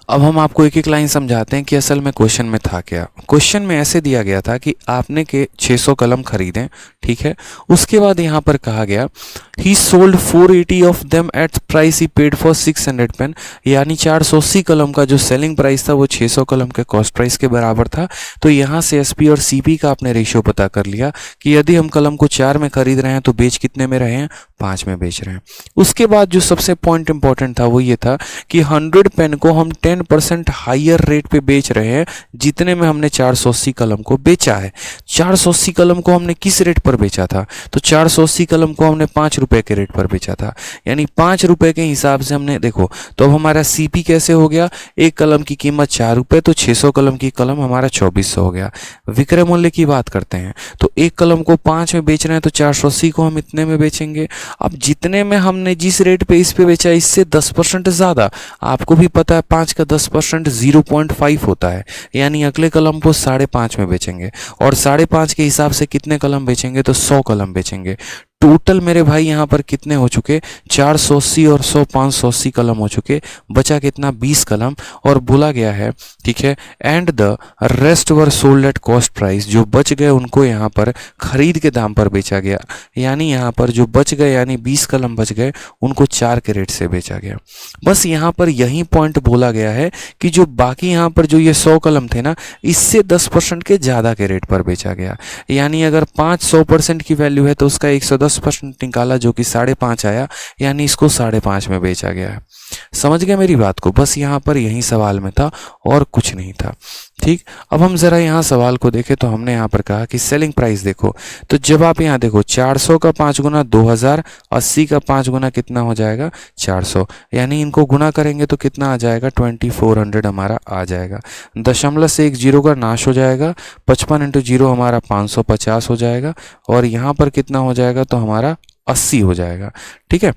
अब हम आपको एक एक लाइन समझाते हैं कि असल में क्वेश्चन में था क्या। क्वेश्चन में ऐसे दिया गया था कि आपने के 600 कलम खरीदें। ठीक है, उसके बाद यहाँ पर कहा गया he sold 480 of them at price he paid for 600 pen. यानी 480 कलम का जो सेलिंग प्राइस था वो 600 कलम के कॉस्ट प्राइस के बराबर था। तो यहाँ से एसपी और सीपी का आपने रेशियो पता कर लिया कि यदि हम कलम को 4 में खरीद रहे हैं तो बेच कितने में रहे हैं, 5 में बेच रहे हैं। उसके बाद जो सबसे पॉइंट इंपॉर्टेंट था वो ये था कि 100 पेन को हम 10% हाइयर रेट पे बेच रहे हैं जितने में हमने 480 कलम को बेचा है। 480 कलम को हमने किस रेट पर बेचा था, तो 480 कलम को हमने 5 रुपए के रेट पर बेचा था। यानी 5 रुपए के हिसाब से हमने देखो, तो अब हमारा सीपी कैसे हो गया, एक कलम की कीमत 4 रुपए, तो 600 कलम की कलम हमारा 2400 हो गया। विक्रय मूल्य की बात करते हैं तो एक कलम को 5 में बेच रहे हैं तो 480 को हम इतने में बेचेंगे। अब जितने में हमने जिस रेट पे इस पे बेचा इससे 10% ज्यादा, आपको भी पता है 5 का 10% 0.5 होता है। यानी अगले कलम को 5.5 में बेचेंगे और 5.5 के हिसाब से कितने कलम बेचेंगे, तो 100 कलम बेचेंगे। टोटल मेरे भाई यहाँ पर कितने हो चुके, 480 और 100 580 कलम हो चुके। बचा कितना, 20 कलम। और बोला गया है, ठीक है, and the rest were sold at cost price. जो बच गए उनको यहाँ पर खरीद के दाम पर बेचा गया। यानी यहाँ पर जो बच गए, यानी 20 कलम बच गए, उनको 4 के रेट से बेचा गया। बस यहाँ पर यही पॉइंट बोला गया है कि जो बाकी यहाँ पर जो ये 100 कलम थे ना, इससे 10% के ज़्यादा के रेट पर बेचा गया। यानी अगर 500% की वैल्यू है तो उसका 110% निकाला जो कि 5.5 आया, यानी इसको 5.5 में बेचा गया है। समझ गए मेरी बात को, बस यहाँ पर यही सवाल में था और कुछ नहीं था। ठीक, अब हम जरा यहाँ सवाल को देखें तो हमने यहाँ पर कहा कि सेलिंग प्राइस देखो, तो जब आप यहाँ देखो 400 का 5 गुना 2000, 80 का 5 गुना कितना हो जाएगा, 400। यानी इनको गुना करेंगे तो कितना आ जाएगा, 2400 हमारा आ जाएगा। दशमलव से एक जीरो का नाश हो जाएगा, 55 इंटू जीरो हमारा 550 हो जाएगा। और यहाँ पर कितना हो जाएगा, तो हमारा 80 हो जाएगा। ठीक है,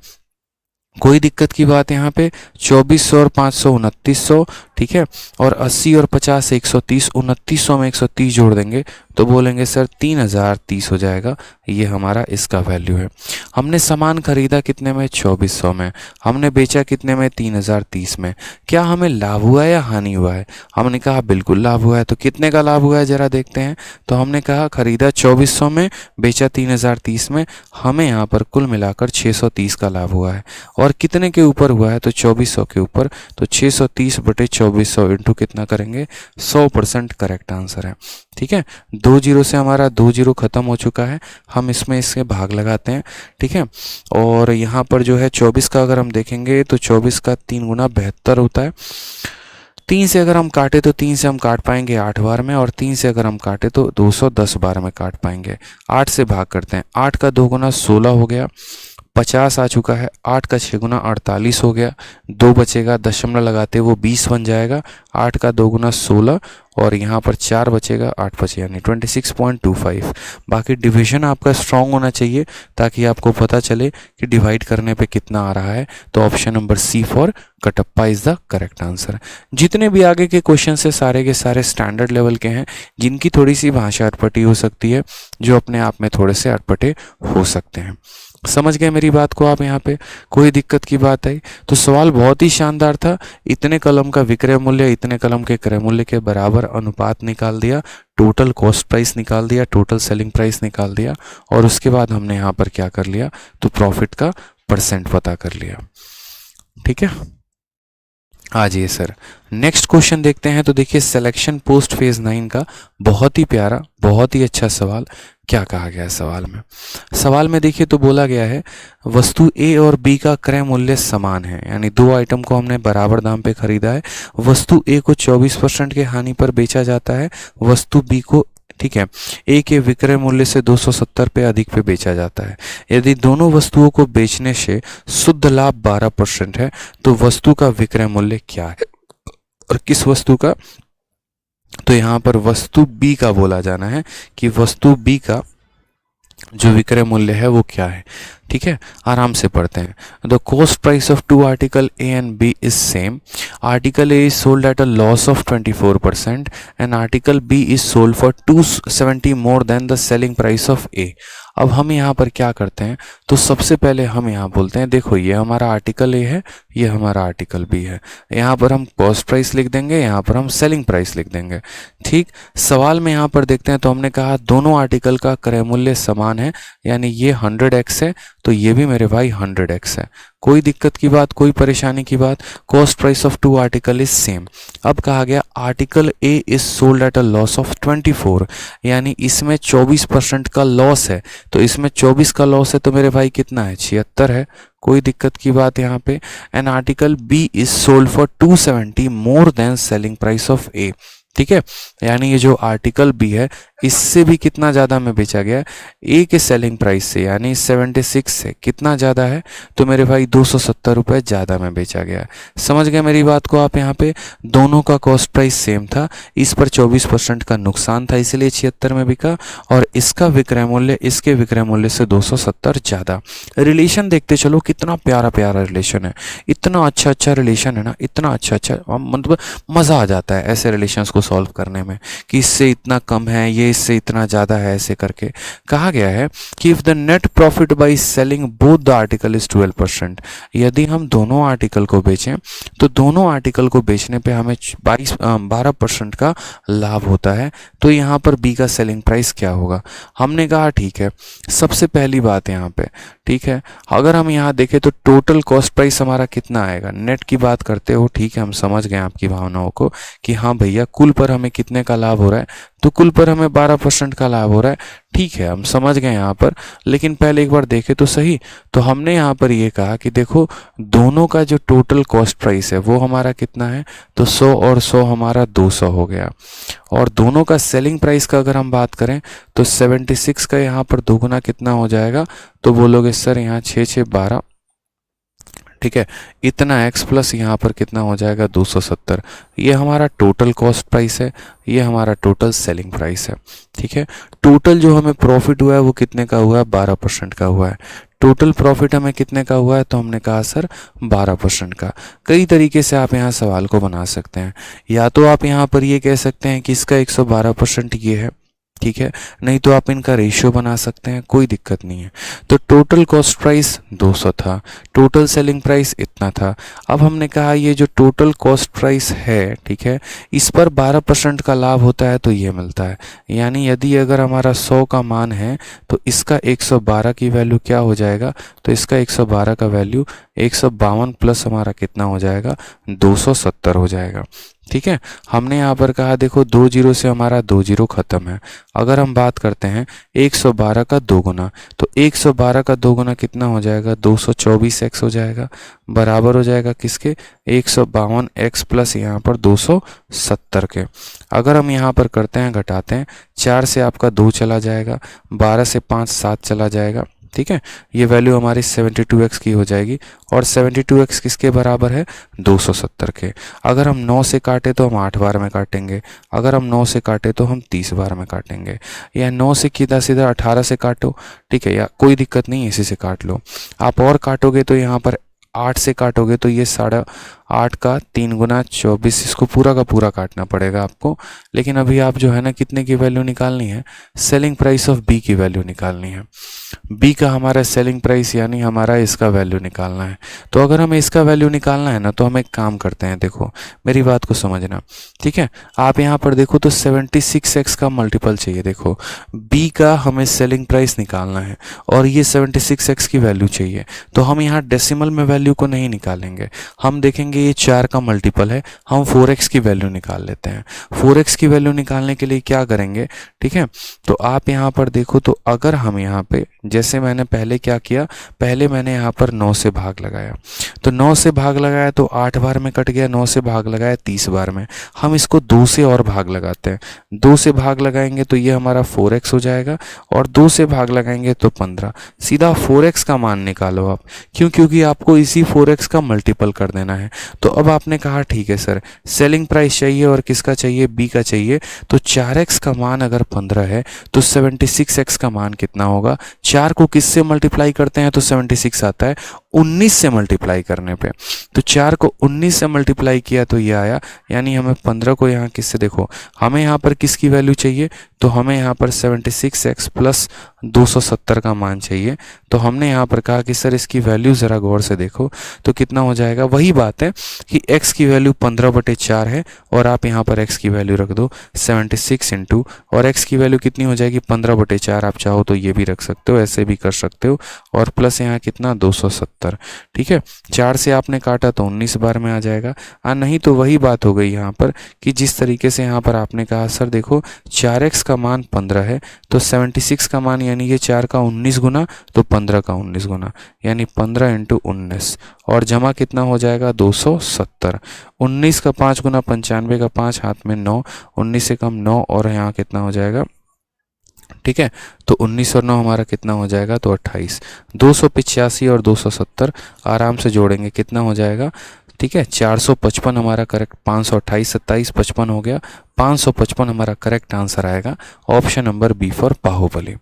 कोई दिक्कत की बात यहाँ पे, 2400 और 500 2900। ठीक है, और 80 और 50 130, 2900 में 130 जोड़ देंगे तो बोलेंगे सर 3030 हो जाएगा। ये हमारा इसका वैल्यू है। हमने सामान खरीदा कितने में, 2400 में। हमने बेचा कितने में, 3030 में। क्या हमें लाभ हुआ है या हानि हुआ है, हमने कहा बिल्कुल लाभ हुआ है। तो कितने का लाभ हुआ है जरा देखते हैं। तो हमने कहा खरीदा 2400 में, बेचा 3030 में, हमें यहाँ पर कुल मिलाकर 630 का लाभ हुआ है। और कितने के ऊपर हुआ है, तो 2400 के ऊपर। तो 630 बटे 2400 इंटू कितना करेंगे, 100% करेक्ट आंसर है। ठीक है, 2 जीरो से हमारा 2 जीरो खत्म हो चुका है। हम इसमें इसके भाग लगाते हैं। ठीक है, और यहाँ पर जो है 24 का अगर हम देखेंगे तो 24 का 3 गुना 72 होता है। 3 से अगर हम काटे तो 3 से हम काट पाएंगे 8 बार में, और 3 से अगर हम काटे तो 210 बार में काट पाएंगे। 8 से भाग करते हैं, 8 का 2 गुना 16 हो गया, 50 आ चुका है। 8 का 6 गुना 48 हो गया। 2 बचेगा, दशमलव लगाते वो 20 बन जाएगा। 8 का 2 गुना 16 और यहाँ पर 4 बचेगा, 8 बचे यानी 26.25। बाकी डिवीजन आपका स्ट्रांग होना चाहिए ताकि आपको पता चले कि डिवाइड करने पे कितना आ रहा है। तो option number C for Kattappa is the correct answer. जितने भी आगे के क्वेश्चन है सारे के सारे स्टैंडर्ड लेवल के हैं, जिनकी थोड़ी सी भाषा अटपटी हो सकती है, जो अपने आप में थोड़े से अटपटे हो सकते हैं। समझ गए मेरी बात को आप। यहाँ पे कोई दिक्कत की बात आई तो सवाल बहुत ही शानदार था। इतने कलम का विक्रय मूल्य इतने कलम के क्रय मूल्य के बराबर अनुपात निकाल दिया, टोटल कॉस्ट प्राइस निकाल दिया, टोटल सेलिंग प्राइस निकाल दिया, और उसके बाद हमने यहाँ पर क्या कर लिया, तो प्रॉफिट का परसेंट पता कर लिया। ठीक है, आ जाइए सर नेक्स्ट क्वेश्चन देखते हैं। तो देखिए सिलेक्शन पोस्ट फेज 9 का बहुत ही प्यारा, बहुत ही अच्छा सवाल। क्या कहा गया है सवाल में, सवाल में देखिए तो बोला गया है वस्तु ए और बी का क्रय मूल्य समान है, यानी 2 आइटम को हमने बराबर दाम पे खरीदा है। वस्तु ए को 24% के हानि पर बेचा जाता है, वस्तु बी को ठीक है। ए के विक्रय मूल्य से 270 पे अधिक पे बेचा जाता है। यदि दोनों वस्तुओं को बेचने से शुद्ध लाभ 12% है तो वस्तु का विक्रय मूल्य क्या है और किस वस्तु का? तो यहाँ पर वस्तु बी का बोला जाना है कि वस्तु बी का जो विक्रय मूल्य है वो क्या है। ठीक है, आराम से पढ़ते हैं। The cost price of two article A and B is same. Article A is sold at a loss of 24% and article B is sold for 270 more than the selling price of A. अब हम यहाँ पर क्या करते हैं, तो सबसे पहले हम यहाँ बोलते हैं देखो ये हमारा आर्टिकल ए है, ये हमारा आर्टिकल बी है। यहाँ पर हम कॉस्ट प्राइस लिख देंगे, यहाँ पर हम सेलिंग प्राइस लिख देंगे। ठीक, सवाल में यहाँ पर देखते हैं तो हमने कहा दोनों आर्टिकल का क्रय मूल्य समान है, यानी ये 100x है तो ये भी मेरे भाई 100x है। कोई दिक्कत की बात, कोई परेशानी की बात? Cost price of two article is same. अब कहा गया article A is sold at a loss of 24, यानी इसमें 24% का लॉस है, तो इसमें 24 का लॉस है तो मेरे भाई कितना है? 76 है। कोई दिक्कत की बात यहाँ पे? An article B is sold for 270 more than selling price of A. ठीक है, यानी ये जो आर्टिकल बी है इससे भी कितना ज़्यादा में बेचा गया है? ए के सेलिंग प्राइस से, यानी 76 से कितना ज़्यादा है? तो मेरे भाई 270 रुपये ज़्यादा में बेचा गया है। समझ गए मेरी बात को आप? यहाँ पे दोनों का कॉस्ट प्राइस सेम था, इस पर 24% का नुकसान था इसलिए 76 में बिका, और इसका विक्रय मूल्य इसके विक्रय मूल्य से 270 ज़्यादा। रिलेशन देखते चलो, कितना प्यारा प्यारा रिलेशन है, इतना अच्छा अच्छा रिलेशन है ना, इतना अच्छा अच्छा, मतलब मज़ा आ जाता है ऐसे रिलेशंस को सॉल्व करने में कि इससे इतना कम है, ये इससे इतना ज़्यादा है, ऐसे करके। कहा गया है कि if the net profit by selling both the article is 12%, यदि हम दोनों आर्टिकल को बेचें तो दोनों आर्टिकल को बेचने पे हमें 12% का लाभ होता है। तो यहाँ पर बी का सेलिंग प्राइस क्या होगा? हमने कहा ठीक है, सबसे पहली बात यहाँ पे, ठीक है, अगर हम यहाँ देखें तो टोटल कॉस्ट प्राइस हमारा कितना आएगा? नेट की बात करते हो, ठीक है, हम समझ गए आपकी भावनाओं को कि हाँ भैया कुल पर हमें कितने का लाभ हो रहा है, तो कुल पर हमें 12% का लाभ हो रहा है। ठीक है, हम समझ गए यहाँ पर, लेकिन पहले एक बार देखें तो सही। तो हमने यहाँ पर ये कहा कि देखो दोनों का जो टोटल कॉस्ट प्राइस है वो हमारा कितना है, तो 100 और 100 हमारा 200 हो गया। और दोनों का सेलिंग प्राइस का अगर हम बात करें तो 76 का यहाँ पर दोगुना कितना हो जाएगा? तो बोलोगे सर यहाँ 6 6 12, ठीक है, इतना x प्लस यहाँ पर कितना हो जाएगा? 270। ये हमारा टोटल कॉस्ट प्राइस है, ये हमारा टोटल सेलिंग प्राइस है। ठीक है, टोटल जो हमें प्रॉफिट हुआ है वो कितने का हुआ है? 12% का हुआ है। टोटल प्रॉफिट हमें कितने का हुआ है? तो हमने कहा सर 12% का। कई तरीके से आप यहाँ सवाल को बना सकते हैं, या तो आप यहाँ पर ये कह सकते हैं कि इसका 112% ये है, ठीक है, नहीं तो आप इनका रेशियो बना सकते हैं, कोई दिक्कत नहीं है। तो टोटल कॉस्ट प्राइस 200 था, टोटल सेलिंग प्राइस इतना था। अब हमने कहा ये जो टोटल कॉस्ट प्राइस है, ठीक है, इस पर 12% का लाभ होता है तो ये मिलता है। यानी यदि अगर हमारा 100 का मान है तो इसका 112 की वैल्यू क्या हो जाएगा? तो इसका 112 का वैल्यू 152 प्लस हमारा कितना हो जाएगा? 270 हो जाएगा। ठीक है, हमने यहाँ पर कहा देखो 2 जीरो से हमारा 2 जीरो खत्म है। अगर हम बात करते हैं 112 का दोगुना, तो 112 का दोगुना कितना हो जाएगा? 224x हो जाएगा, बराबर हो जाएगा किसके? 152x प्लस यहाँ पर 270 के। अगर हम यहाँ पर करते हैं घटाते हैं, 4 से आपका 2 चला जाएगा, 12 से 5 7 चला जाएगा। ठीक है, ये वैल्यू हमारी 72x की हो जाएगी, और 72x किसके बराबर है? 270 के। अगर हम 9 से काटे तो हम 8 बार में काटेंगे, अगर हम 9 से काटे तो हम 30 बार में काटेंगे, या 9 से सीधा सीधा 18 से काटो, ठीक है, या कोई दिक्कत नहीं, इसी से काट लो। आप और काटोगे तो यहाँ पर 8 से काटोगे तो ये 8.5 का 3 गुना 24, इसको पूरा का पूरा काटना पड़ेगा आपको। लेकिन अभी आप जो है ना कितने की वैल्यू निकालनी है? सेलिंग प्राइस ऑफ बी की वैल्यू निकालनी है। बी का हमारा सेलिंग प्राइस यानी हमारा इसका वैल्यू निकालना है। तो अगर हमें इसका वैल्यू निकालना है ना, तो हम एक काम करते हैं, देखो मेरी बात को समझना, ठीक है। आप यहाँ पर देखो तो 76x का मल्टीपल चाहिए। देखो बी का हमें सेलिंग प्राइस निकालना है और ये 76x की वैल्यू चाहिए, तो हम यहाँ डेसिमल में वैल्यू को नहीं निकालेंगे, हम देखेंगे ये 4 का मल्टीपल है, हम 4x की वैल्यू निकाल लेते हैं। 4x की वैल्यू निकालने के लिए क्या करेंगे, ठीक है। तो आप यहाँ पर देखो तो अगर हम यहाँ पे जैसे मैंने पहले क्या किया, पहले मैंने यहाँ पर 9 से भाग लगाया, तो 9 से भाग लगाया तो 8 बार में कट गया, 9 से भाग लगाया 30 बार में। हम इसको 2 से और भाग लगाते हैं, 2 से भाग लगाएंगे तो ये हमारा 4x हो जाएगा, और 2 से भाग लगाएंगे तो 15। सीधा 4x का मान निकालो आप, क्योंकि आपको इसी 4x का मल्टीपल कर देना है। तो अब आपने कहा ठीक है सर, सेलिंग प्राइस चाहिए और किसका चाहिए, बी का चाहिए, तो 4x का मान अगर 15 है तो 76x का मान कितना होगा। 4 को किससे मल्टीप्लाई करते हैं तो 76 आता है, 19 से मल्टीप्लाई करने पे, तो 4 को 19 से मल्टीप्लाई किया तो ये आया, यानी हमें 15 को यहाँ किससे, देखो हमें यहाँ पर किसकी वैल्यू चाहिए, तो हमें यहाँ पर 76x प्लस 270 का मान चाहिए। तो हमने यहाँ पर कहा कि सर इसकी वैल्यू ज़रा गौर से देखो तो कितना हो जाएगा। वही बात है कि x की वैल्यू 15/4 है, और आप यहाँ पर x की वैल्यू रख दो 76 इंटू, और x की वैल्यू कितनी हो जाएगी 15/4। आप चाहो तो ये भी रख सकते हो, ऐसे भी कर सकते हो, और प्लस यहाँ कितना 270। ठीक है, 4 से आपने काटा तो 19 बार में आ जाएगा। नहीं तो वही बात हो गई यहाँ पर कि जिस तरीके से यहाँ पर आपने कहा सर देखो 4x का मान 15 है, तो 76 का मान यानी ये 4 का 19 गुना, तो 15 का 19 गुना, यानी 15 इंटू 19, और जमा कितना हो जाएगा 270। 19 का 5 गुना 95 का 5, हाथ में 9, 19 से कम 9, और यहाँ कितना हो जाएगा, ठीक है, तो 19 और 9 हमारा कितना हो जाएगा, तो 28। 285 और 270 आराम से जोड़ेंगे, कितना हो जाएगा, ठीक है 455 हमारा करेक्ट, 528 27 55 हो गया, 555 हमारा करेक्ट आंसर आएगा। Option number B for Baahubali,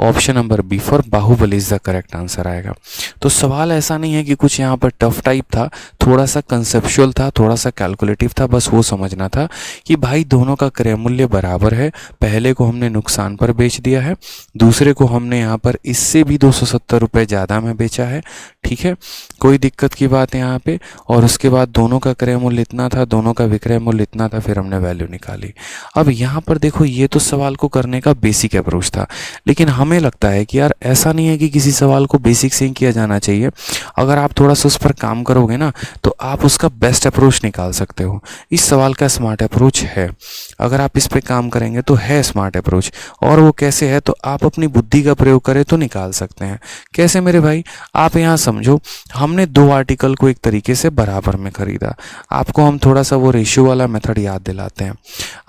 option number B for Baahubali is the correct answer आएगा। तो सवाल ऐसा नहीं है कि कुछ यहाँ पर टफ टाइप था, थोड़ा सा कंसेप्चुअल था, थोड़ा सा कैलकुलेटिव था, बस वो समझना था कि भाई दोनों का क्रय मूल्य बराबर है, पहले को हमने नुकसान पर बेच दिया है, दूसरे को हमने यहाँ पर इससे भी 270 रुपये ज़्यादा में बेचा है। ठीक है, कोई दिक्कत की बात है यहाँ पे, और उसके बाद दोनों का क्रय मूल्य इतना था, दोनों का विक्रय मूल्य इतना था, फिर हमने वैल्यू निकाली। अब यहाँ पर देखो ये तो सवाल को करने का बेसिक अप्रोच था, लेकिन हमें लगता है कि यार ऐसा नहीं है कि किसी सवाल को बेसिक से ही किया जाना चाहिए। अगर आप थोड़ा सा उस पर काम करोगे ना तो आप उसका बेस्ट अप्रोच निकाल सकते हो। इस सवाल का स्मार्ट अप्रोच है, अगर आप इस पे काम करेंगे तो है स्मार्ट अप्रोच। और वो कैसे है, तो आप अपनी बुद्धि का प्रयोग करें तो निकाल सकते हैं। कैसे मेरे भाई, आप यहाँ समझो, हमने 2 आर्टिकल को एक तरीके से बराबर में खरीदा। आपको हम थोड़ा सा वो रेशियो वाला मेथड याद दिलाते हैं।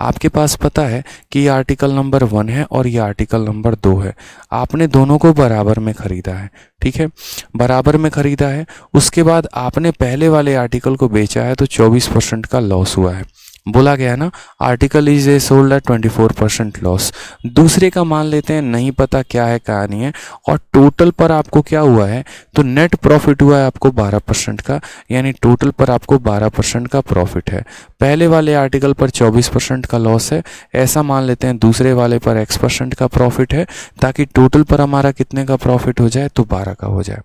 आपके पास पता है कि ये आर्टिकल नंबर 1 है और ये आर्टिकल नंबर 2 है, आपने दोनों को बराबर में खरीदा है। ठीक है, बराबर में खरीदा है, उसके बाद आपने पहले वाले आर्टिकल को बेचा है तो 24% का लॉस हुआ है। बोला गया है ना, article is a sold at 24% loss. दूसरे का मान लेते हैं, नहीं पता क्या है क्या नहीं है, और टोटल पर आपको क्या हुआ है, तो नेट प्रॉफिट हुआ है आपको 12% का, यानी टोटल पर आपको 12% का प्रॉफिट है। पहले वाले आर्टिकल पर 24% का लॉस है, ऐसा मान लेते हैं दूसरे वाले पर x% का प्रॉफिट है, ताकि टोटल पर हमारा कितने का प्रॉफिट हो जाए, तो 12 का हो जाए।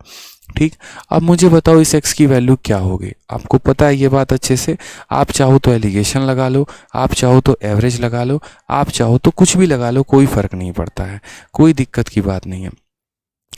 ठीक, अब मुझे बताओ इस x की वैल्यू क्या होगी। आपको पता है ये बात अच्छे से, आप चाहो तो एलिगेशन लगा लो, आप चाहो तो एवरेज लगा लो, आप चाहो तो कुछ भी लगा लो, कोई फर्क नहीं पड़ता है, कोई दिक्कत की बात नहीं है।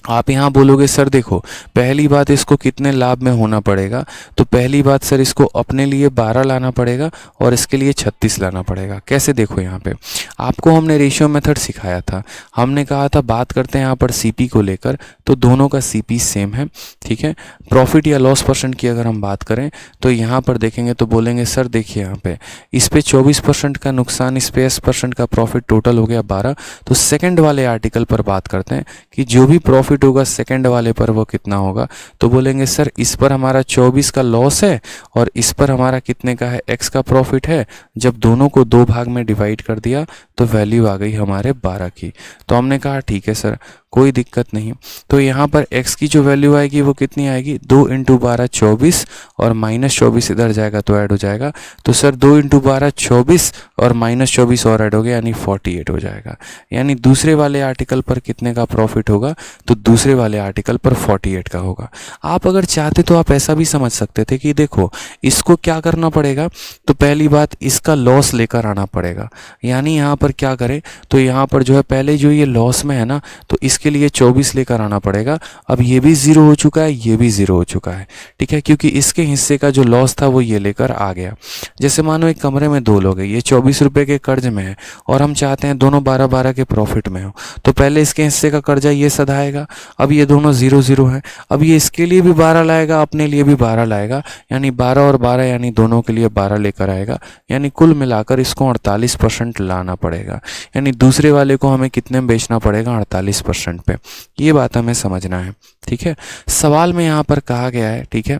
आप यहाँ बोलोगे सर देखो पहली बात इसको कितने लाभ में होना पड़ेगा, तो पहली बात सर इसको अपने लिए 12 लाना पड़ेगा और इसके लिए 36 लाना पड़ेगा। कैसे, देखो यहाँ पे आपको हमने रेशियो मेथड सिखाया था, हमने कहा था बात करते हैं यहाँ पर सीपी को लेकर, तो दोनों का सीपी सेम है। ठीक है, प्रॉफिट या लॉस परसेंट की अगर हम बात करें तो यहाँ पर देखेंगे तो बोलेंगे सर देखिए यहाँ पे इस पे 24% का नुकसान, इस पे 10% का प्रॉफिट, टोटल हो गया 12। तो सेकंड वाले आर्टिकल पर बात करते हैं कि जो भी प्रॉफिट होगा सेकंड वाले पर वो कितना होगा, तो बोलेंगे सर इस पर हमारा 24 का लॉस है और इस पर हमारा कितने का है, x का प्रॉफिट है। जब दोनों को 2 भाग में डिवाइड कर दिया तो वैल्यू आ गई हमारे 12 की। तो हमने कहा ठीक है सर कोई दिक्कत नहीं। तो यहाँ पर x की जो वैल्यू आएगी वो कितनी आएगी, 2 × 12 24, और -24 इधर जाएगा तो ऐड हो जाएगा। तो सर 2 × 12 24 और -24 और ऐड हो गया, यानी 48 हो जाएगा। यानी दूसरे वाले आर्टिकल पर कितने का प्रॉफिट होगा, तो दूसरे वाले आर्टिकल पर 48 का होगा। आप अगर चाहते तो आप ऐसा भी समझ सकते थे कि देखो इसको क्या करना पड़ेगा, तो पहली बात इसका लॉस लेकर आना पड़ेगा। यानी यहाँ पर क्या करें, तो यहाँ पर जो है पहले जो ये लॉस में है ना, तो इसके के लिए 24 लेकर आना पड़ेगा। अब ये भी 0 हो चुका है, ये भी 0 हो चुका है, ठीक है, क्योंकि इसके हिस्से का जो लॉस था वो ये लेकर आ गया। जैसे मानो एक कमरे में 2 लोग हैं, ये 24 रुपये के कर्ज में है और हम चाहते हैं दोनों 12-12 के प्रॉफिट में हो, तो पहले इसके हिस्से का कर्जा ये सधाएगा। अब ये दोनों 0-0 हैं, अब ये इसके लिए भी 12 लाएगा, अपने लिए भी 12 लाएगा, यानी 12 और 12 यानी दोनों के लिए 12 लेकर आएगा, यानी कुल मिलाकर इसको 48% लाना पड़ेगा। यानी दूसरे वाले को हमें कितने में बेचना पड़ेगा? 48% पे। ये बात हमें समझना है, ठीक है। सवाल में यहाँ पर कहा गया है, ठीक है,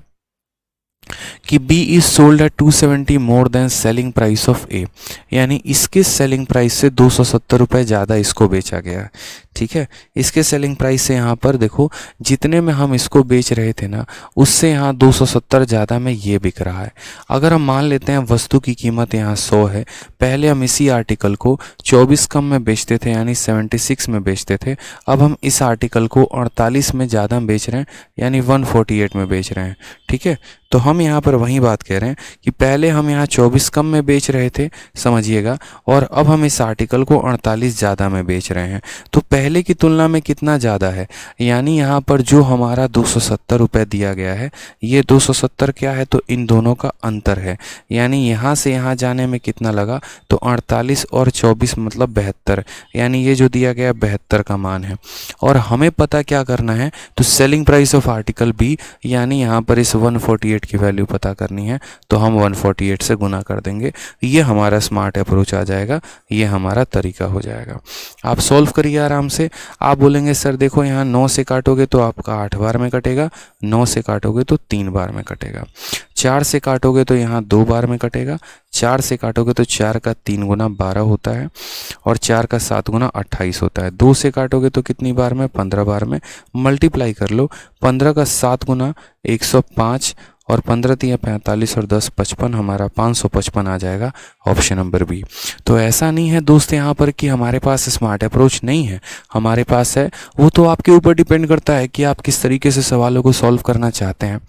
कि B is sold eight 270 more than selling price of A, यानी इसके सेलिंग प्राइस से 270 रुपये ज़्यादा इसको बेचा गया है, ठीक है। इसके सेलिंग प्राइस से यहाँ पर देखो जितने में हम इसको बेच रहे थे ना, उससे यहाँ 270 ज़्यादा में ये बिक रहा है। अगर हम मान लेते हैं वस्तु की कीमत यहाँ 100 है, पहले हम इसी आर्टिकल को 24 कम में बेचते थे यानी 76 में बेचते थे, अब हम इस आर्टिकल को 48 में ज़्यादा बेच रहे हैं यानी 148 में बेच रहे हैं, ठीक है। तो हम यहाँ पर वही बात कह रहे हैं कि पहले हम यहाँ 24 कम में बेच रहे थे, समझिएगा, और अब हम इस आर्टिकल को 48 ज़्यादा में बेच रहे हैं। तो पहले की तुलना में कितना ज़्यादा है? यानी यहाँ पर जो हमारा 270 रुपये दिया गया है, ये 270 क्या है? तो इन दोनों का अंतर है। यानी यहाँ से यहाँ जाने में कितना लगा? तो 48 और 24 मतलब 72, यानी ये जो दिया गया 72 का मान है। और हमें पता क्या करना है? तो selling price of article B, यानी यहाँ पर इस 148 की वैल्यू पता करनी है, तो हम 148 से गुना कर देंगे। ये हमारा स्मार्ट अप्रोच आ जाएगा, ये हमारा तरीका हो जाएगा। आप सॉल्व करिए आराम से। आप बोलेंगे सर देखो यहाँ 9 से काटोगे तो आपका 8 बार में कटेगा, 9 से काटोगे तो 3 बार में कटेगा, 4 से काटोगे तो यहाँ 2 बार में कटेगा, 4 से काटोगे तो 4 का 3 गुना 12 होता है और 4 का 7 गुना 28 होता है। 2 से काटोगे तो कितनी बार में? 15 बार में। मल्टीप्लाई कर लो, 15 का 7 गुना 105 और 15 3 45 और 10 55, हमारा 555 आ जाएगा, ऑप्शन नंबर बी। तो ऐसा नहीं है दोस्त यहाँ पर कि हमारे पास स्मार्ट अप्रोच नहीं है, हमारे पास है। वो तो आपके ऊपर डिपेंड करता है कि आप किस तरीके से सवालों को सॉल्व करना चाहते हैं।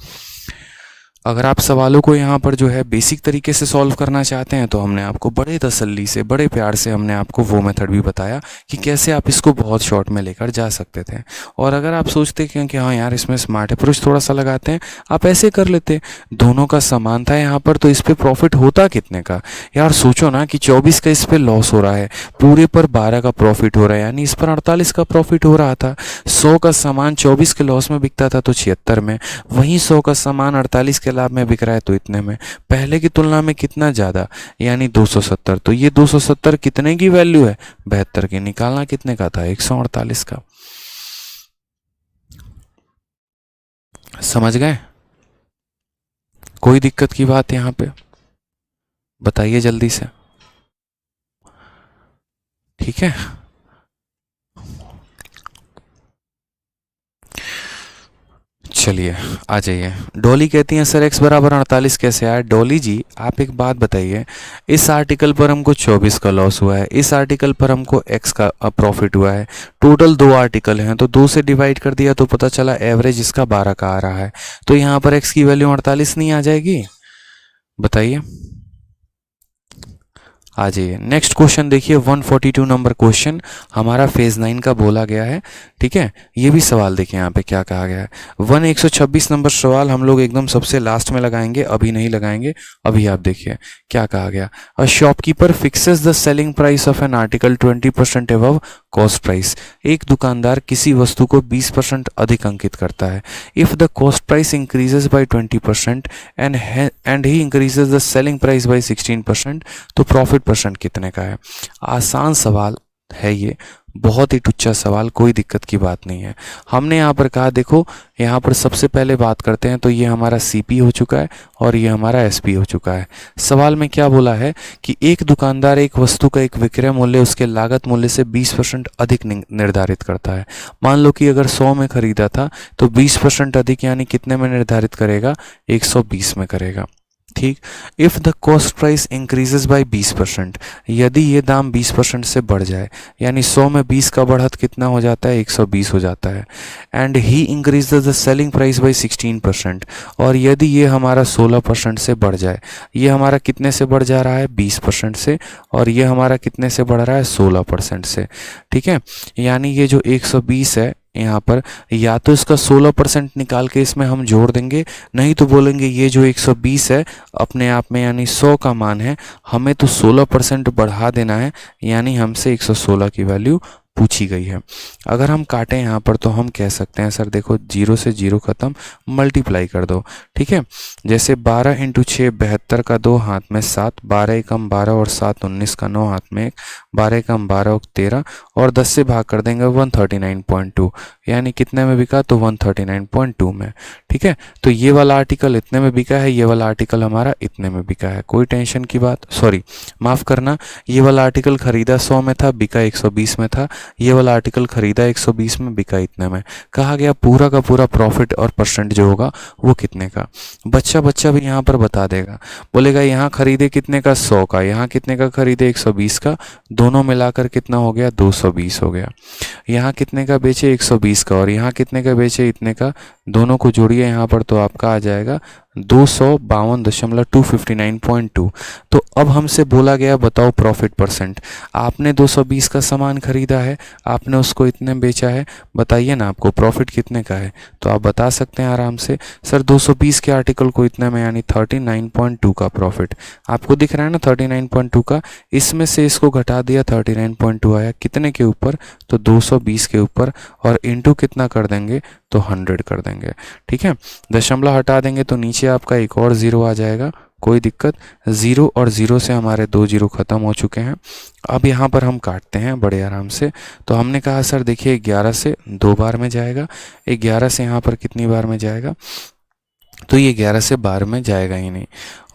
अगर आप सवालों को यहाँ पर जो है बेसिक तरीके से सॉल्व करना चाहते हैं तो हमने आपको बड़े तसल्ली से, बड़े प्यार से हमने आपको वो मेथड भी बताया कि कैसे आप इसको बहुत शॉर्ट में लेकर जा सकते थे। और अगर आप सोचते हैं कि हाँ यार इसमें स्मार्ट अप्रोच थोड़ा सा लगाते हैं, आप ऐसे कर लेते, दोनों का समान था यहाँ पर, तो इस पर प्रॉफिट होता कितने का? यार सोचो ना कि 24 का इस पर लॉस हो रहा है, पूरे पर 12 का प्रॉफिट हो रहा है, यानी इस पर 48 का प्रॉफिट हो रहा था। 100 का सामान 24 के लॉस में बिकता था तो 76 में, वहीं 100 का सामान 48 के लाभ में बिक रहा है तो इतने में। पहले की तुलना में कितना ज़्यादा? यानी 270। तो ये 270 कितने की वैल्यू है? 72 की। निकालना कितने का था? 148 का। समझ गए? कोई दिक्कत की बात यहाँ पे बताइए जल्दी से, ठीक है। चलिए आ जाइए। डॉली कहती हैं सर x बराबर 48 कैसे आया? डॉली जी आप एक बात बताइए, इस आर्टिकल पर हमको 24 का लॉस हुआ है, इस आर्टिकल पर हमको x का प्रॉफिट हुआ है, टोटल 2 आर्टिकल हैं तो 2 से डिवाइड कर दिया तो पता चला एवरेज इसका 12 का आ रहा है, तो यहाँ पर x की वैल्यू 48 नहीं आ जाएगी? बताइए, आ जाइए। नेक्स्ट क्वेश्चन देखिए, 142 नंबर क्वेश्चन हमारा फेज 9 का बोला गया है, ठीक है। ये भी सवाल देखिए यहाँ पे क्या कहा गया है। 126 नंबर सवाल हम लोग एकदम सबसे लास्ट में लगाएंगे, अभी नहीं लगाएंगे। अभी आप देखिए क्या कहा गया। A shopkeeper fixes the selling price of an article 20% above cost price. एक दुकानदार किसी वस्तु को 20% अधिक अंकित करता है। If the cost price increases by 20% and he increases the selling price by 16%, तो प्रॉफिट परसेंट कितने का है? आसान सवाल है ये, बहुत ही टुच्चा सवाल, कोई दिक्कत की बात नहीं है। हमने यहाँ पर कहा देखो, यहाँ पर सबसे पहले बात करते हैं तो ये हमारा सीपी हो चुका है और ये हमारा एसपी हो चुका है। सवाल में क्या बोला है कि एक दुकानदार एक वस्तु का एक विक्रय मूल्य उसके लागत मूल्य से 20% अधिक निर्धारित करता है। मान लो कि अगर 100 में खरीदा था तो 20% अधिक यानी कितने में निर्धारित करेगा? 120 में करेगा, ठीक। If the cost price increases by 20%, यदि ये दाम 20% से बढ़ जाए, यानी 100 में 20 का बढ़त कितना हो जाता है, 120 हो जाता है। And he increases the selling price by 16%, और यदि ये हमारा 16% से बढ़ जाए, ये हमारा कितने से बढ़ जा रहा है, 20% से, और ये हमारा कितने से बढ़ रहा है, 16% से। ठीक है, यानी ये जो 120 है यहाँ पर, या तो इसका 16% निकाल के इसमें हम जोड़ देंगे, नहीं तो बोलेंगे ये जो 120 है अपने आप में यानी 100 का मान है, हमें तो 16% बढ़ा देना है, यानी हमसे 116 की वैल्यू पूछी गई है। अगर हम काटें यहाँ पर तो हम कह सकते हैं सर देखो 0 से 0 ख़त्म, मल्टीप्लाई कर दो। ठीक है, जैसे 12 × 6 72 का 2 हाथ में 7, 12 एकम 12 और 7 19 का 9 हाथ में 1, 12 एकम 12 और 13, और 10 से भाग कर देंगे 139.2, यानी कितने में बिका, तो 139.2 में। ठीक है, तो ये वाला आर्टिकल इतने में बिका है, ये वाला आर्टिकल हमारा इतने में बिका है, कोई टेंशन की बात, सॉरी माफ़ करना, ये वाला आर्टिकल खरीदा 100 में था, बिका 120 में था, ये वाला आर्टिकल खरीदा 120 में, बिका इतने में। कहा गया पूरा का पूरा प्रॉफिट और परसेंट जो होगा वो कितने का। बच्चा भी यहाँ पर बता देगा, बोलेगा यहाँ खरीदे कितने का, 100 का, यहाँ कितने का खरीदे, 120 का, दोनों मिलाकर कितना हो गया, 220 हो गया। यहाँ कितने का बेचे, 120 का, और यहाँ कितने का बेचे, इतने का, दोनों को जोड़िए यहाँ पर तो आपका आ जाएगा 252.259.2। तो अब हमसे बोला गया बताओ प्रॉफिट परसेंट। आपने 220 का सामान खरीदा है, आपने उसको इतने बेचा है, बताइए ना आपको प्रॉफिट कितने का है। तो आप बता सकते हैं आराम से, सर 220 के आर्टिकल को इतने में, यानी 39.2 का प्रॉफिट। आपको दिख रहा है ना 39.2 का, इसमें से इसको घटा दिया, 39.2 आया कितने के ऊपर, तो 220 के ऊपर, और इंटू कितना कर देंगे, तो 100 कर देंगे। ठीक है, दशमलव हटा देंगे तो नीचे आपका एक और 0 आ जाएगा, कोई दिक्कत, 0 और 0 से हमारे 2 0 ख़त्म हो चुके हैं। अब यहाँ पर हम काटते हैं बड़े आराम से। तो हमने कहा सर देखिए 11 से 2 बार में जाएगा, 11 से यहाँ पर कितनी बार में जाएगा, तो ये 11 से 12 में जाएगा ही नहीं।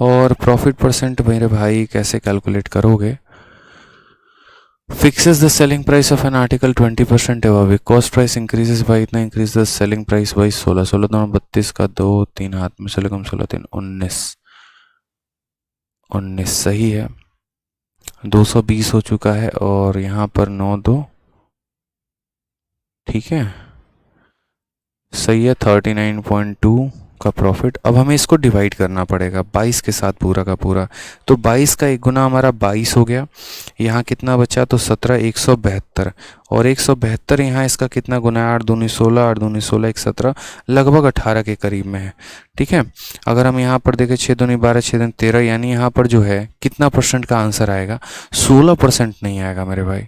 और प्रॉफिट परसेंट मेरे भाई कैसे कैलकुलेट करोगे, fixes the selling price of an article 20% above it, cost price increases by इतना, increase the selling price by 16, 16 दोनों 32 का 2 3 हाथ में 16 कम 16 3 19, 19 सही है, 220 हो चुका है, और यहाँ पर 9 2, ठीक है सही है, 39.2 का प्रॉफिट। अब हमें इसको डिवाइड करना पड़ेगा 22 के साथ पूरा का पूरा, तो 22 का एक गुना हमारा 22 हो गया, यहाँ कितना बचा, तो 17 172, और 172 यहाँ इसका कितना गुना है, 8 दूनी 16, 8 दूनी 16 1 17, लगभग 18 के करीब में है। ठीक है, अगर हम यहाँ पर देखें 6 दूनी 12 6 दूनी 13, यानी यहाँ पर जो है कितना परसेंट का आंसर आएगा, 16% नहीं आएगा मेरे भाई।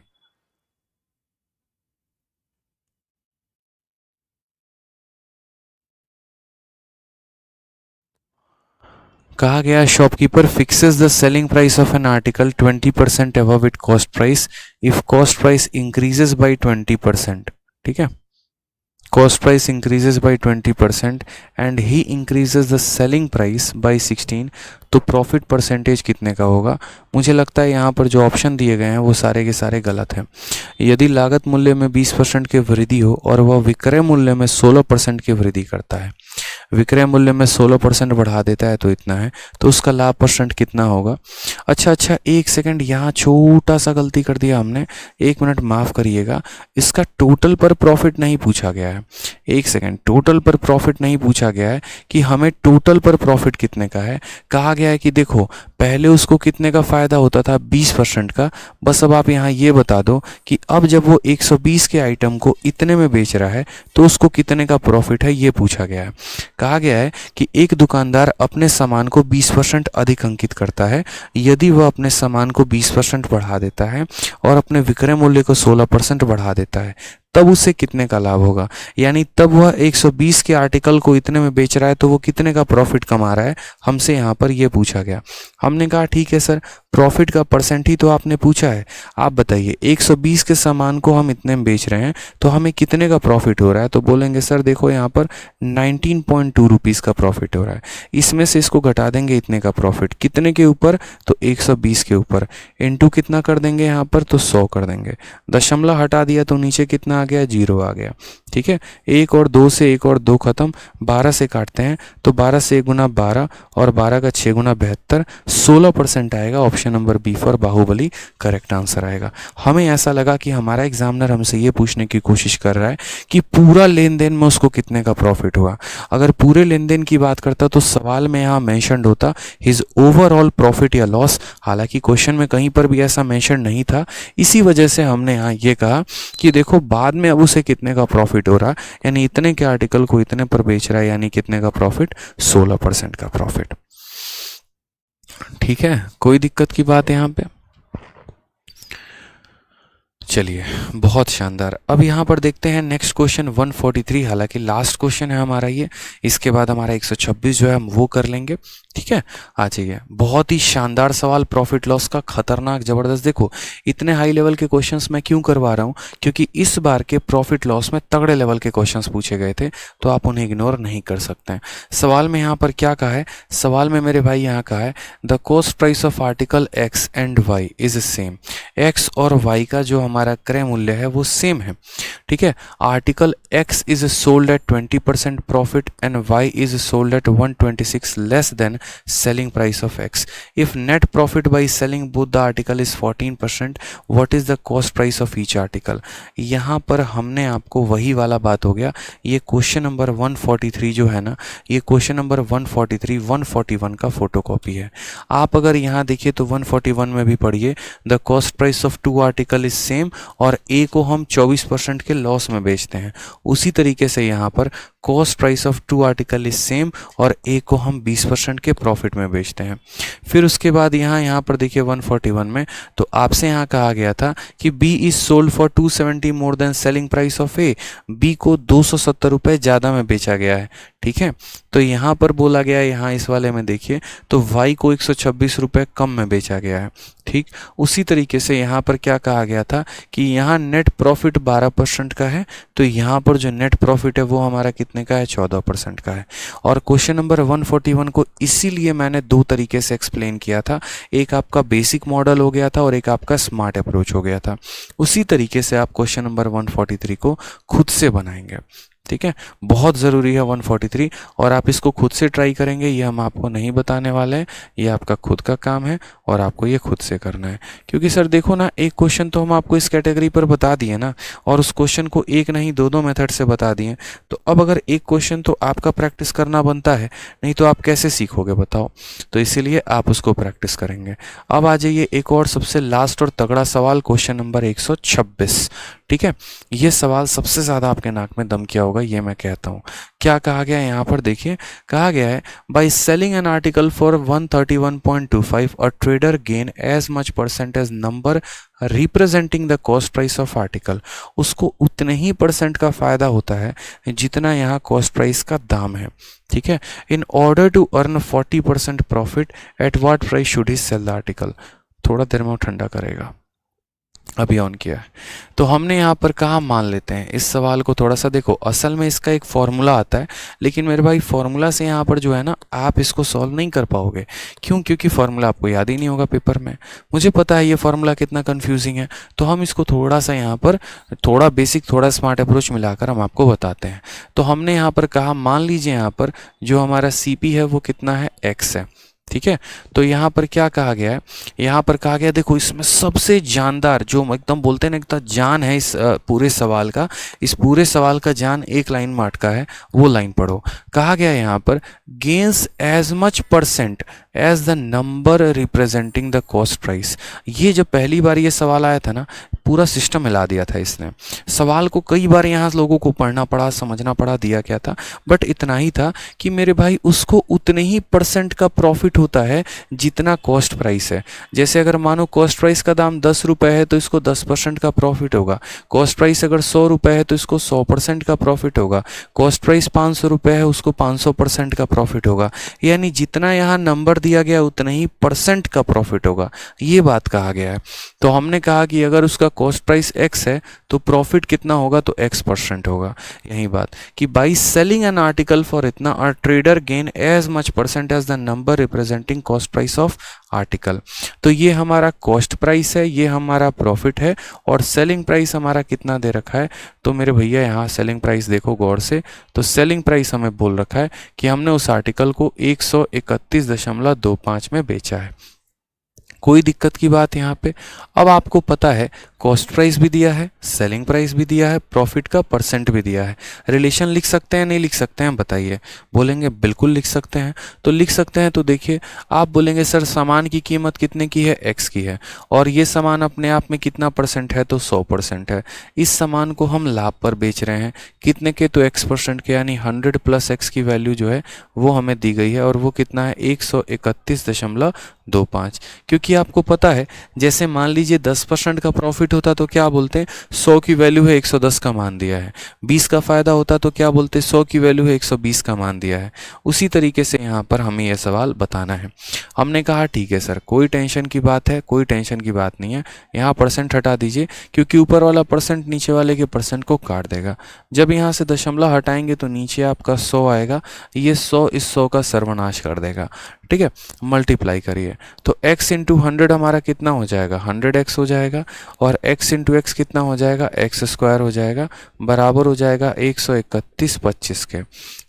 कहा गया shopkeeper fixes the selling price of an article 20% above it cost price if cost price increases by 20%। ठीक है, cost price increases by 20% and he increases the selling price by 16, तो प्रॉफिट परसेंटेज कितने का होगा। मुझे लगता है यहाँ पर जो ऑप्शन दिए गए हैं वो सारे के सारे गलत हैं। यदि लागत मूल्य में 20% की वृद्धि हो और वह विक्रय मूल्य में 16% की वृद्धि करता है, विक्रय मूल्य में 16% बढ़ा देता है तो इतना है, तो उसका लाभ परसेंट कितना होगा। अच्छा एक सेकंड, यहाँ छोटा सा गलती कर दिया हमने, 1 मिनट माफ़ करिएगा, इसका टोटल पर प्रॉफिट नहीं पूछा गया है। एक सेकंड, टोटल पर प्रॉफिट नहीं पूछा गया है कि हमें टोटल पर प्रॉफिट कितने का है। कहा गया है कि देखो पहले उसको कितने का फ़ायदा होता था, 20% का। बस अब आप यहाँ ये बता दो कि अब जब वो 120 के आइटम को इतने में बेच रहा है तो उसको कितने का प्रॉफिट है, ये पूछा गया है। कहा गया है कि एक दुकानदार अपने सामान को 20% अधिक अंकित करता है यदि वह अपने सामान को 20% बढ़ा देता है और अपने विक्रय मूल्य को 16% बढ़ा देता है, तब उसे कितने का लाभ होगा। यानी तब वह 120 के आर्टिकल को इतने में बेच रहा है तो वो कितने का प्रॉफिट कमा रहा है, हमसे यहाँ पर ये पूछा गया। हमने कहा ठीक है सर, प्रॉफिट का परसेंट ही तो आपने पूछा है, आप बताइए 120 के सामान को हम इतने में बेच रहे हैं तो हमें कितने का प्रॉफिट हो रहा है। तो बोलेंगे सर देखो यहाँ पर 19.2 रुपीज़ का प्रॉफिट हो रहा है, इसमें से इसको घटा देंगे इतने का प्रॉफिट, कितने के ऊपर, तो 120 के ऊपर, इंटू कितना कर देंगे यहाँ पर, तो 100 कर देंगे, दशमलव हटा दिया तो नीचे कितना आ गया, 0 आ गया। ठीक है, एक और दो से एक और दो खत्म, 12 से काटते हैं तो 12 से 1 गुना 12 और 12 का 6 गुना 72, 16% आएगा। Option number B for Baahubali correct answer आएगा। हमें ऐसा लगा कि हमारा एग्जामिनर हमसे ये पूछने की कोशिश कर रहा है कि पूरा लेन देन में उसको कितने का प्रॉफिट हुआ। अगर पूरे लेन देन की बात करता तो सवाल में यहाँ मैंशनड होता हिज ओवरऑल प्रॉफिट या लॉस, हालांकि क्वेश्चन में कहीं पर भी ऐसा मेंशन नहीं था। इसी वजह से हमने यहाँ ये कहा कि देखो बाद में अब उसे कितने का प्रॉफिट हो रहा है, यानी इतने के आर्टिकल को इतने पर बेच रहा है, यानी कितने का प्रॉफिट, 16% का प्रॉफिट। ठीक है, कोई दिक्कत की बात है यहाँ पे? चलिए, बहुत शानदार। अब यहाँ पर देखते हैं नेक्स्ट क्वेश्चन 143, हालांकि लास्ट क्वेश्चन है हमारा ये, इसके बाद हमारा 126 जो है हम वो कर लेंगे। ठीक है, आ जाइए। बहुत ही शानदार सवाल, प्रॉफिट लॉस का, खतरनाक, जबरदस्त। देखो इतने हाई लेवल के क्वेश्चंस मैं क्यों करवा रहा हूँ, क्योंकि इस बार के प्रॉफिट लॉस में तगड़े लेवल के क्वेश्चंस पूछे गए थे, तो आप उन्हें इग्नोर नहीं कर सकते हैं। सवाल में यहाँ पर क्या कहा है, सवाल में मेरे भाई यहाँ कहा है the cost price of article X and Y is same. X और वाई का जो हमारा क्रय मूल्य है वो सेम है। ठीक है, article X is sold at 20% profit and Y is sold at 126 less than selling price of x. If net profit by selling both the article is 14%, what is the cost price of each article? यहाँ पर हमने आपको वही वाला बात हो गया, ये क्वेश्चन नंबर 143 जो है ना, ये क्वेश्चन नंबर 143 141 का फोटोकॉपी है। आप अगर यहाँ देखिए तो 141 में भी पढ़िए the cost price of two article is same, और ए को हम 24% के लॉस में बेचते हैं। उसी तरीके से यहाँ पर cost price of two article is same और ए को हम 20% के प्रॉफिट में बेचते हैं। फिर उसके बाद यहाँ पर देखिए 141 में तो आपसे यहाँ कहा गया था कि B is sold for 270 more than selling price of A, B को 270 रुपये ज़्यादा में बेचा गया है। ठीक है, तो यहाँ पर बोला गया है, यहाँ इस वाले में देखिए तो वाई को 126 रुपये कम में बेचा गया है। ठीक, उसी तरीके से यहाँ पर क्या कहा गया था कि यहाँ नेट प्रॉफिट 12% का है, तो यहाँ पर जो नेट प्रॉफिट है वो हमारा कितने का है, 14% का है। और क्वेश्चन नंबर 141 को इसीलिए मैंने दो तरीके से एक्सप्लेन किया था, एक आपका बेसिक मॉडल हो गया था और एक आपका स्मार्ट अप्रोच हो गया था। उसी तरीके से आप क्वेश्चन नंबर 143 को खुद से बनाएंगे। ठीक है, बहुत ज़रूरी है 143, और आप इसको खुद से ट्राई करेंगे, ये हम आपको नहीं बताने वाले हैं, ये आपका खुद का काम है और आपको ये खुद से करना है। क्योंकि सर देखो ना, एक क्वेश्चन तो हम आपको इस कैटेगरी पर बता दिए ना, और उस क्वेश्चन को एक नहीं दो मेथड से बता दिए, तो अब अगर एक क्वेश्चन तो आपका प्रैक्टिस करना बनता है, नहीं तो आप कैसे सीखोगे बताओ। तो इसीलिए आप उसको प्रैक्टिस करेंगे। अब आ जाइए एक और सबसे लास्ट और तगड़ा सवाल, क्वेश्चन नंबर 126। ठीक है, ये सवाल सबसे ज़्यादा आपके नाक में दम किया होगा, ये मैं कहता हूँ। क्या कहा गया है यहाँ पर देखिए, कहा गया है by selling an article for 131.25 a trader gain as much percentage number representing the cost price of article. उसको उतने ही परसेंट का फायदा होता है जितना यहाँ कॉस्ट प्राइस का दाम है। ठीक है, in order to earn 40% profit at what price should he sell the article. थोड़ा देर में वो ठंडा करेगा, अभी ऑन किया है। तो हमने यहाँ पर कहा, मान लेते हैं इस सवाल को थोड़ा सा देखो, असल में इसका एक फॉर्मूला आता है, लेकिन मेरे भाई फॉर्मूला से यहाँ पर जो है ना आप इसको सॉल्व नहीं कर पाओगे। क्यों? क्योंकि फॉर्मूला आपको याद ही नहीं होगा पेपर में। मुझे पता है ये फॉर्मूला कितना कंफ्यूजिंग है, तो हम इसको थोड़ा सा यहाँ पर थोड़ा बेसिक थोड़ा स्मार्ट अप्रोच मिलाकर हम आपको बताते हैं। तो हमने यहाँ पर कहा, मान लीजिए यहाँ पर जो हमारा CP है वो कितना है, x है। ठीक है, तो यहाँ पर क्या कहा गया है, यहाँ पर कहा गया देखो इसमें सबसे जानदार जो एकदम बोलते हैं ना एकदम जान है इस पूरे सवाल का, इस पूरे सवाल का जान एक लाइन में अटका है, वो लाइन पढ़ो। कहा गया यहाँ पर gains as much percent as the number representing the cost price. ये जब पहली बार ये सवाल आया था ना, पूरा सिस्टम हिला दिया था इसने। सवाल को कई बार यहाँ लोगों को पढ़ना पड़ा, समझना पड़ा, दिया क्या था, बट इतना ही था कि मेरे भाई उसको उतने ही परसेंट का प्रॉफिट होता है जितना कॉस्ट प्राइस है। जैसे अगर मानो कॉस्ट प्राइस का दाम 10 रुपये है तो इसको 10% का प्रॉफिट होगा। कॉस्ट प्राइस अगर 100 रुपये है तो इसको 100% का प्रॉफिट होगा। कॉस्ट प्राइस 500 रुपये है उसको 500% का प्रॉफिट होगा। यानी जितना यहाँ नंबर दिया गया उतना ही परसेंट का प्रॉफिट होगा, ये बात कहा गया है। तो हमने कहा कि अगर उसका कॉस्ट प्राइस x है तो प्रॉफिट कितना होगा, तो x% होगा। यही बात कि by selling an article for इतना a trader gain as much percent as the number representing cost price of article. तो ये हमारा कॉस्ट प्राइस है, ये हमारा प्रॉफिट है, और सेलिंग प्राइस हमारा कितना दे रखा है, तो मेरे भैया यहाँ सेलिंग प्राइस देखो गौर से, तो सेलिंग प्राइस हमें बोल रखा है कि हमने उस आर्टिकल को 131.25 में बेचा है। कोई दिक्कत की बात यहाँ पे। अब आपको पता है कॉस्ट प्राइस भी दिया है, सेलिंग प्राइस भी दिया है, प्रॉफिट का परसेंट भी दिया है। रिलेशन लिख सकते हैं नहीं लिख सकते हैं बताइए? बोलेंगे बिल्कुल लिख सकते हैं। तो लिख सकते हैं, तो देखिए आप बोलेंगे सर सामान की कीमत कितने की है, x की है, और ये सामान अपने आप में कितना परसेंट है, तो 100% है। इस सामान को हम लाभ पर बेच रहे हैं, कितने के, तो x% के, यानी 100 + x की वैल्यू जो है वो हमें दी गई है, और वो कितना है 131.25। क्योंकि आपको पता है जैसे मान लीजिए 10% का प्रॉफिट होता तो क्या बोलते हैं, 100 की वैल्यू है 110 का मान दिया है। 20 का फायदा होता तो क्या बोलते, 100 की वैल्यू है 120 का मान दिया है। उसी तरीके से यहाँ पर हमें यह सवाल बताना है। हमने कहा ठीक है सर, कोई टेंशन की बात है, कोई टेंशन की बात नहीं है, यहाँ परसेंट हटा दीजिए, क्योंकि ऊपर वाला परसेंट नीचे वाले के परसेंट को काट देगा। जब यहाँ से दशमलव हटाएंगे तो नीचे आपका 100 आएगा, ये 100 इस 100 का सर्वनाश कर देगा। ठीक है, मल्टीप्लाई करिए तो x इंटू 100 हमारा कितना हो जाएगा, 100x हो जाएगा, और x इंटू एक्स कितना हो जाएगा, x² हो जाएगा, बराबर हो जाएगा 131.25 के।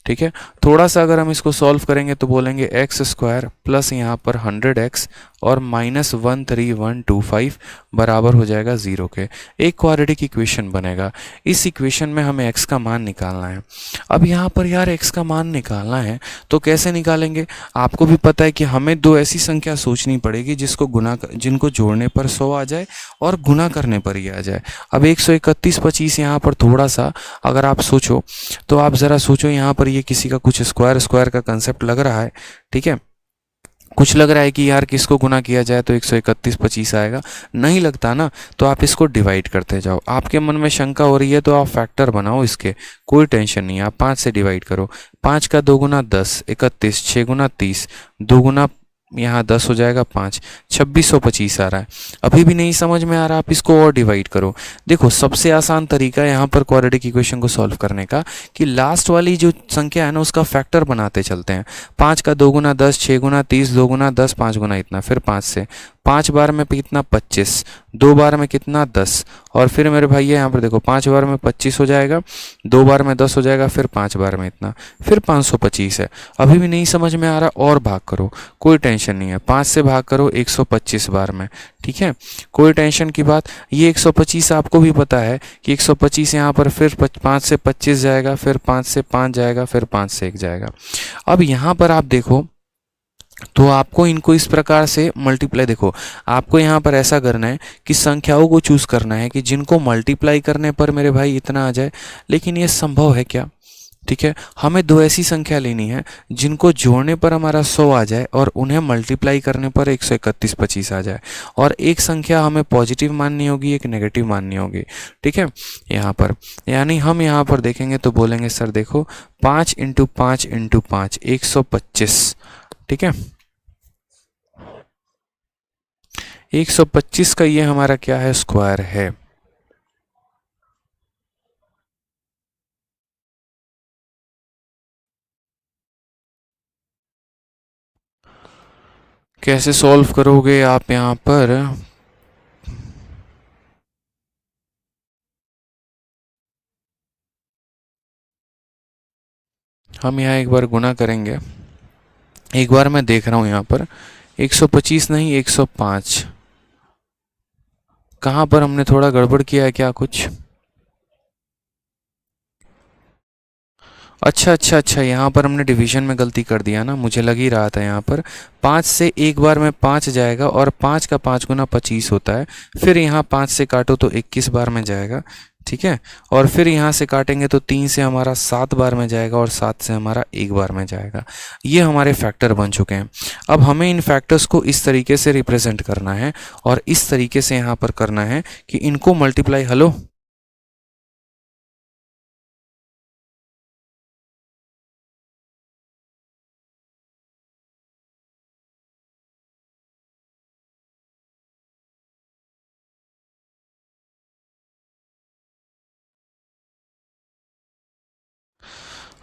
ठीक है, थोड़ा सा अगर हम इसको सॉल्व करेंगे तो बोलेंगे x² प्लस यहाँ पर 100x और -13125 बराबर हो जाएगा 0 के। एक क्वाड्रेटिक इक्वेशन बनेगा। इस इक्वेशन में हमें x का मान निकालना है। अब यहाँ पर यार x का मान निकालना है तो कैसे निकालेंगे? आपको भी पता है कि हमें दो ऐसी संख्या सोचनी पड़ेगी जिनको जोड़ने पर 100 आ जाए और गुना करने पर ही आ जाए। अब 131.25 यहाँ पर थोड़ा सा अगर आप सोचो तो आप ज़रा सोचो, यहाँ पर ये किसी का कुछ स्क्वायर का कंसेप्ट लग रहा है। ठीक है, कुछ लग रहा है कि यार किसको गुना किया जाए तो 131.25 आएगा, नहीं लगता ना, तो आप इसको डिवाइड करते जाओ। आपके मन में शंका हो रही है तो आप फैक्टर बनाओ इसके, कोई टेंशन नहीं है, आप 5 से डिवाइड करो। 5 का 2 गुना 10, 31, 6 गुना 30, 2 गुना यहाँ 10 हो जाएगा 5, 2625 आ रहा है। अभी भी नहीं समझ में आ रहा, आप इसको और डिवाइड करो। देखो सबसे आसान तरीका यहाँ पर क्वाड्रेटिक इक्वेशन को सॉल्व करने का कि लास्ट वाली जो संख्या है ना उसका फैक्टर बनाते चलते हैं। 5 का 2 गुना 10, 6 गुना 30, 2 गुना 10, 5 गुना इतना, फिर 5 से 5 बार में कितना 25, 2 बार में कितना 10, और फिर मेरे भाई यहाँ पर देखो 5 बार में 25 हो जाएगा, 2 बार में 10 हो जाएगा, फिर 5 बार में इतना, फिर 525 है। अभी भी नहीं समझ में आ रहा और भाग करो, कोई टेंशन नहीं है, 5 से भाग करो 125 बार में। ठीक है, कोई टेंशन की बात। ये 125 आपको भी पता है कि 125 यहाँ पर फिर 5 से 25 जाएगा, फिर 5 से 5 जाएगा, फिर 5 से 1 जाएगा। अब यहाँ पर आप देखो तो आपको इनको इस प्रकार से मल्टीप्लाई, देखो आपको यहाँ पर ऐसा करना है कि संख्याओं को चूज करना है कि जिनको मल्टीप्लाई करने पर मेरे भाई इतना आ जाए। लेकिन ये संभव है क्या? ठीक है, हमें दो ऐसी संख्या लेनी है जिनको जोड़ने पर हमारा 100 आ जाए और उन्हें मल्टीप्लाई करने पर 131.25 आ जाए, और एक संख्या हमें पॉजिटिव माननी होगी, एक नेगेटिव माननी होगी। ठीक है, यहाँ पर यानी हम यहाँ पर देखेंगे तो बोलेंगे सर देखो 5 × 5 × 5 125। ठीक है, 125 का ये हमारा क्या है, स्क्वायर है। कैसे सॉल्व करोगे आप यहाँ पर? हम यहाँ एक बार गुना करेंगे, एक बार मैं देख रहा हूँ यहाँ पर 125 नहीं 105, कहाँ पर हमने थोड़ा गड़बड़ किया है क्या कुछ? अच्छा अच्छा अच्छा, यहाँ पर हमने डिवीजन में गलती कर दिया ना, मुझे लग ही रहा था। यहाँ पर 5 से एक बार में 5 जाएगा, और 5 का 5 गुना 25 होता है। फिर यहाँ 5 से काटो तो 21 बार में जाएगा। ठीक है, और फिर यहाँ से काटेंगे तो 3 से हमारा 7 बार में जाएगा, और 7 से हमारा 1 बार में जाएगा। ये हमारे फैक्टर बन चुके हैं। अब हमें इन फैक्टर्स को इस तरीके से रिप्रेजेंट करना है, और इस तरीके से यहाँ पर करना है कि इनको मल्टीप्लाई, हेलो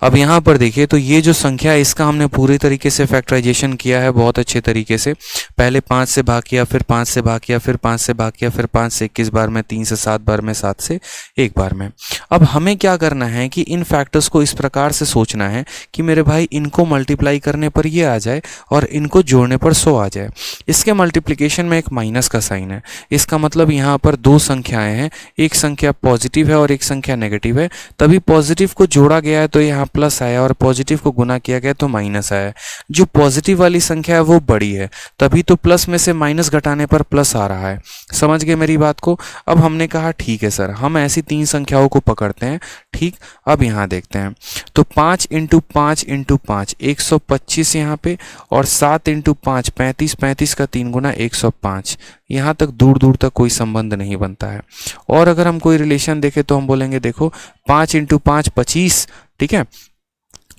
अब यहाँ पर देखिए तो ये जो संख्या है इसका हमने पूरी तरीके से फैक्टराइजेशन किया है बहुत अच्छे तरीके से। पहले 5 से भाग किया, फिर 5 से भाग किया, फिर 5 से भाग किया, फिर 5 से 21 बार में, 3 से 7 बार में, 7 से 1 बार में। अब हमें क्या करना है कि इन फैक्टर्स को इस प्रकार से सोचना है कि मेरे भाई इनको मल्टीप्लाई करने पर ये आ जाए और इनको जोड़ने पर 100 आ जाए। इसके मल्टीप्लिकेशन में एक माइनस का साइन है, इसका मतलब यहाँ पर दो संख्याएं हैं, एक संख्या पॉजिटिव है और एक संख्या नेगेटिव है, तभी पॉजिटिव को जोड़ा गया है तो यहाँ प्लस आया और पॉजिटिव को गुना किया गया तो माइनस आया। जो पॉजिटिव वाली संख्या है वो बड़ी है, तभी तो प्लस में से माइनस घटाने पर प्लस आ रहा है। समझ गए मेरी बात को? अब हमने कहा ठीक है सर, हम ऐसी 3 संख्याओं को पकड़ते हैं। ठीक, अब यहाँ देखते हैं तो 5 इंटू 5 इंटू 5 125 यहाँ पे, और 7 इंटू 5 35, 35 का 3 गुना 105। यहाँ तक दूर दूर तक कोई संबंध नहीं बनता है। और अगर हम कोई रिलेशन देखें तो हम बोलेंगे देखो 5 इंटू 5 25, ठीक है,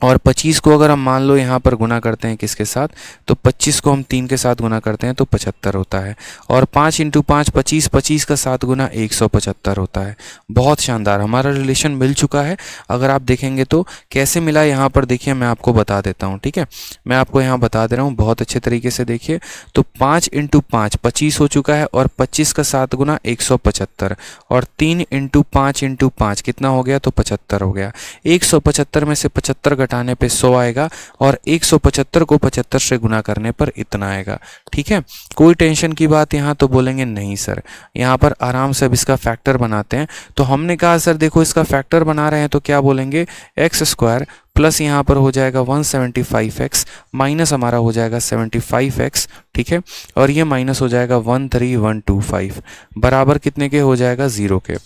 और 25 को अगर हम मान लो यहाँ पर गुना करते हैं किसके साथ, तो 25 को हम 3 के साथ गुना करते हैं तो 75 होता है। और 5 इंटू 5 25, 25 का 7 गुना 175 होता है। बहुत शानदार, हमारा रिलेशन मिल चुका है। अगर आप देखेंगे तो कैसे मिला यहाँ पर देखिए, मैं आपको बता देता हूँ। ठीक है, मैं आपको यहाँ बता दे रहा हूँ बहुत अच्छे तरीके से। देखिए तो 5 इंटू 5 25 हो चुका है, और 25 का 7 गुना 175, और 3 इंटू 5 इंटू 5 कितना हो गया, तो 75 हो गया। 175 में से 75 घटाने पे 100 आएगा, और 175 को 75 से गुना करने पर इतना आएगा। ठीक है, कोई टेंशन की बात यहाँ तो बोलेंगे नहीं सर, यहाँ पर आराम से अब इसका फैक्टर बनाते हैं। तो हमने कहा सर देखो इसका फैक्टर बना रहे हैं तो क्या बोलेंगे, एक्स स्क्वायर प्लस यहाँ पर हो जाएगा 175x माइनस हमारा हो जाएगा 75x। ठीक है, और ये माइनस हो जाएगा 13125 बराबर कितने के हो जाएगा, 0 के।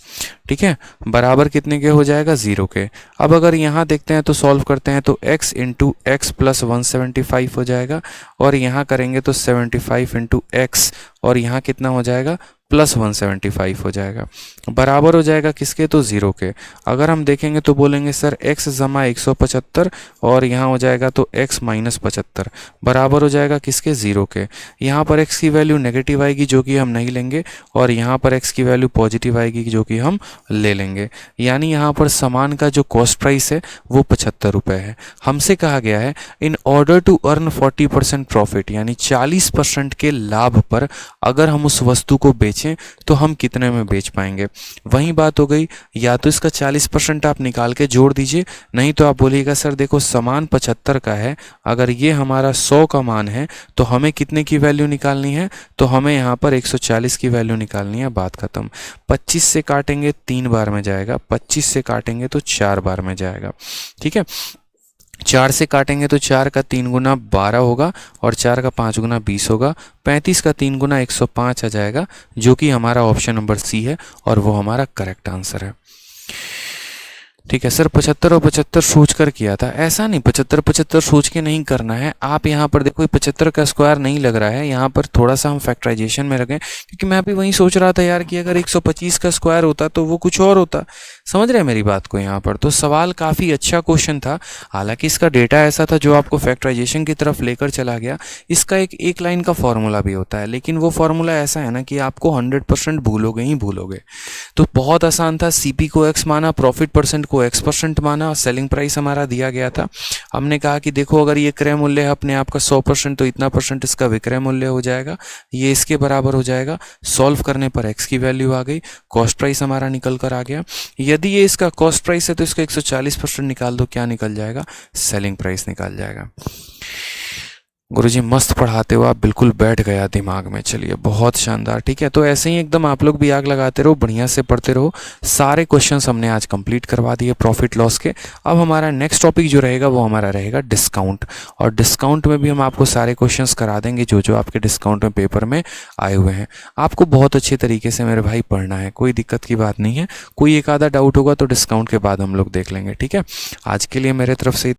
ठीक है, बराबर कितने के हो जाएगा, 0 के। अब अगर यहाँ देखते हैं तो सॉल्व करते हैं तो x इंटू एक्स प्लस 175 हो जाएगा, और यहाँ करेंगे तो 75 इंटू एक्स, और यहाँ कितना हो जाएगा, प्लस 175 हो जाएगा, बराबर हो जाएगा किसके, तो 0 के। अगर हम देखेंगे तो बोलेंगे सर x जमा 175, और यहाँ हो जाएगा तो x माइनस 75 बराबर हो जाएगा किसके, 0 के। यहाँ पर x की वैल्यू नेगेटिव आएगी जो कि हम नहीं लेंगे, और यहाँ पर x की वैल्यू पॉजिटिव आएगी जो कि हम ले लेंगे। यानी यहाँ पर सामान का जो कॉस्ट प्राइस है वो 75 रुपये है। हमसे कहा गया है in order to earn 40% profit, यानी 40% के लाभ पर अगर हम उस वस्तु को बेचें तो हम कितने में बेच पाएंगे। वही बात हो गई, या तो इसका 40% आप निकाल के जोड़ दीजिए, नहीं तो आप बोलिएगा सर देखो सामान 75 का है, अगर ये हमारा 100 का मान है तो हमें कितने की वैल्यू निकालनी है, तो हमें यहाँ पर 140 की वैल्यू निकालनी है। बात खत्म। 25 से काटेंगे 3 बार में जाएगा, 25 से काटेंगे तो 4 बार में जाएगा। ठीक है, 4 से काटेंगे तो 4 का 3 गुना 12 होगा, और 4 का 5 गुना 20 होगा। 35 का 3 गुना 105 आ जाएगा, जो कि हमारा ऑप्शन नंबर सी है, और वो हमारा करेक्ट आंसर है। ठीक है सर, 75 और 75 सोच कर किया था, ऐसा नहीं 75 सोच के नहीं करना है। आप यहाँ पर देखो 75 का स्क्वायर नहीं लग रहा है, यहाँ पर थोड़ा सा हम फैक्टराइजेशन में रखें, क्योंकि मैं भी वही सोच रहा था यार कि अगर 125 का स्क्वायर होता तो वो कुछ और होता। समझ रहे हैं मेरी बात को? यहाँ पर तो सवाल काफ़ी अच्छा क्वेश्चन था, हालांकि इसका डेटा ऐसा था जो आपको फैक्टराइजेशन की तरफ लेकर चला गया। इसका एक लाइन का फॉर्मूला भी होता है, लेकिन वो फॉर्मूला ऐसा है ना कि आपको 100% भूलोगे ही भूलोगे। तो बहुत आसान था, सीपी को एक्स माना, प्रॉफिट परसेंट को x% माना, सेलिंग प्राइस हमारा दिया गया था। हमने कहा कि देखो अगर ये क्रय मूल्य है अपने आप का 100%, तो इतना परसेंट इसका विक्रय मूल्य हो जाएगा, ये इसके बराबर हो जाएगा। सॉल्व करने पर x की वैल्यू आ गई, कॉस्ट प्राइस हमारा निकल कर आ गया। यदि ये इसका कॉस्ट प्राइस है तो इसका 140% निकाल दो, क्या निकल जाएगा, सेलिंग प्राइस निकल जाएगा। गुरुजी मस्त पढ़ाते हो आप, बिल्कुल बैठ गया दिमाग में। चलिए बहुत शानदार। ठीक है, तो ऐसे ही एकदम आप लोग भी आग लगाते रहो, बढ़िया से पढ़ते रहो। सारे क्वेश्चंस हमने आज कंप्लीट करवा दिए प्रॉफिट लॉस के। अब हमारा नेक्स्ट टॉपिक जो रहेगा वो हमारा रहेगा डिस्काउंट, और डिस्काउंट में भी हम आपको सारे क्वेश्चंस करा देंगे जो जो आपके डिस्काउंट में पेपर में आए हुए हैं। आपको बहुत अच्छे तरीके से मेरे भाई पढ़ना है, कोई दिक्कत की बात नहीं है। कोई एक आधा डाउट होगा तो डिस्काउंट के बाद हम लोग देख लेंगे। ठीक है, आज के लिए मेरे तरफ से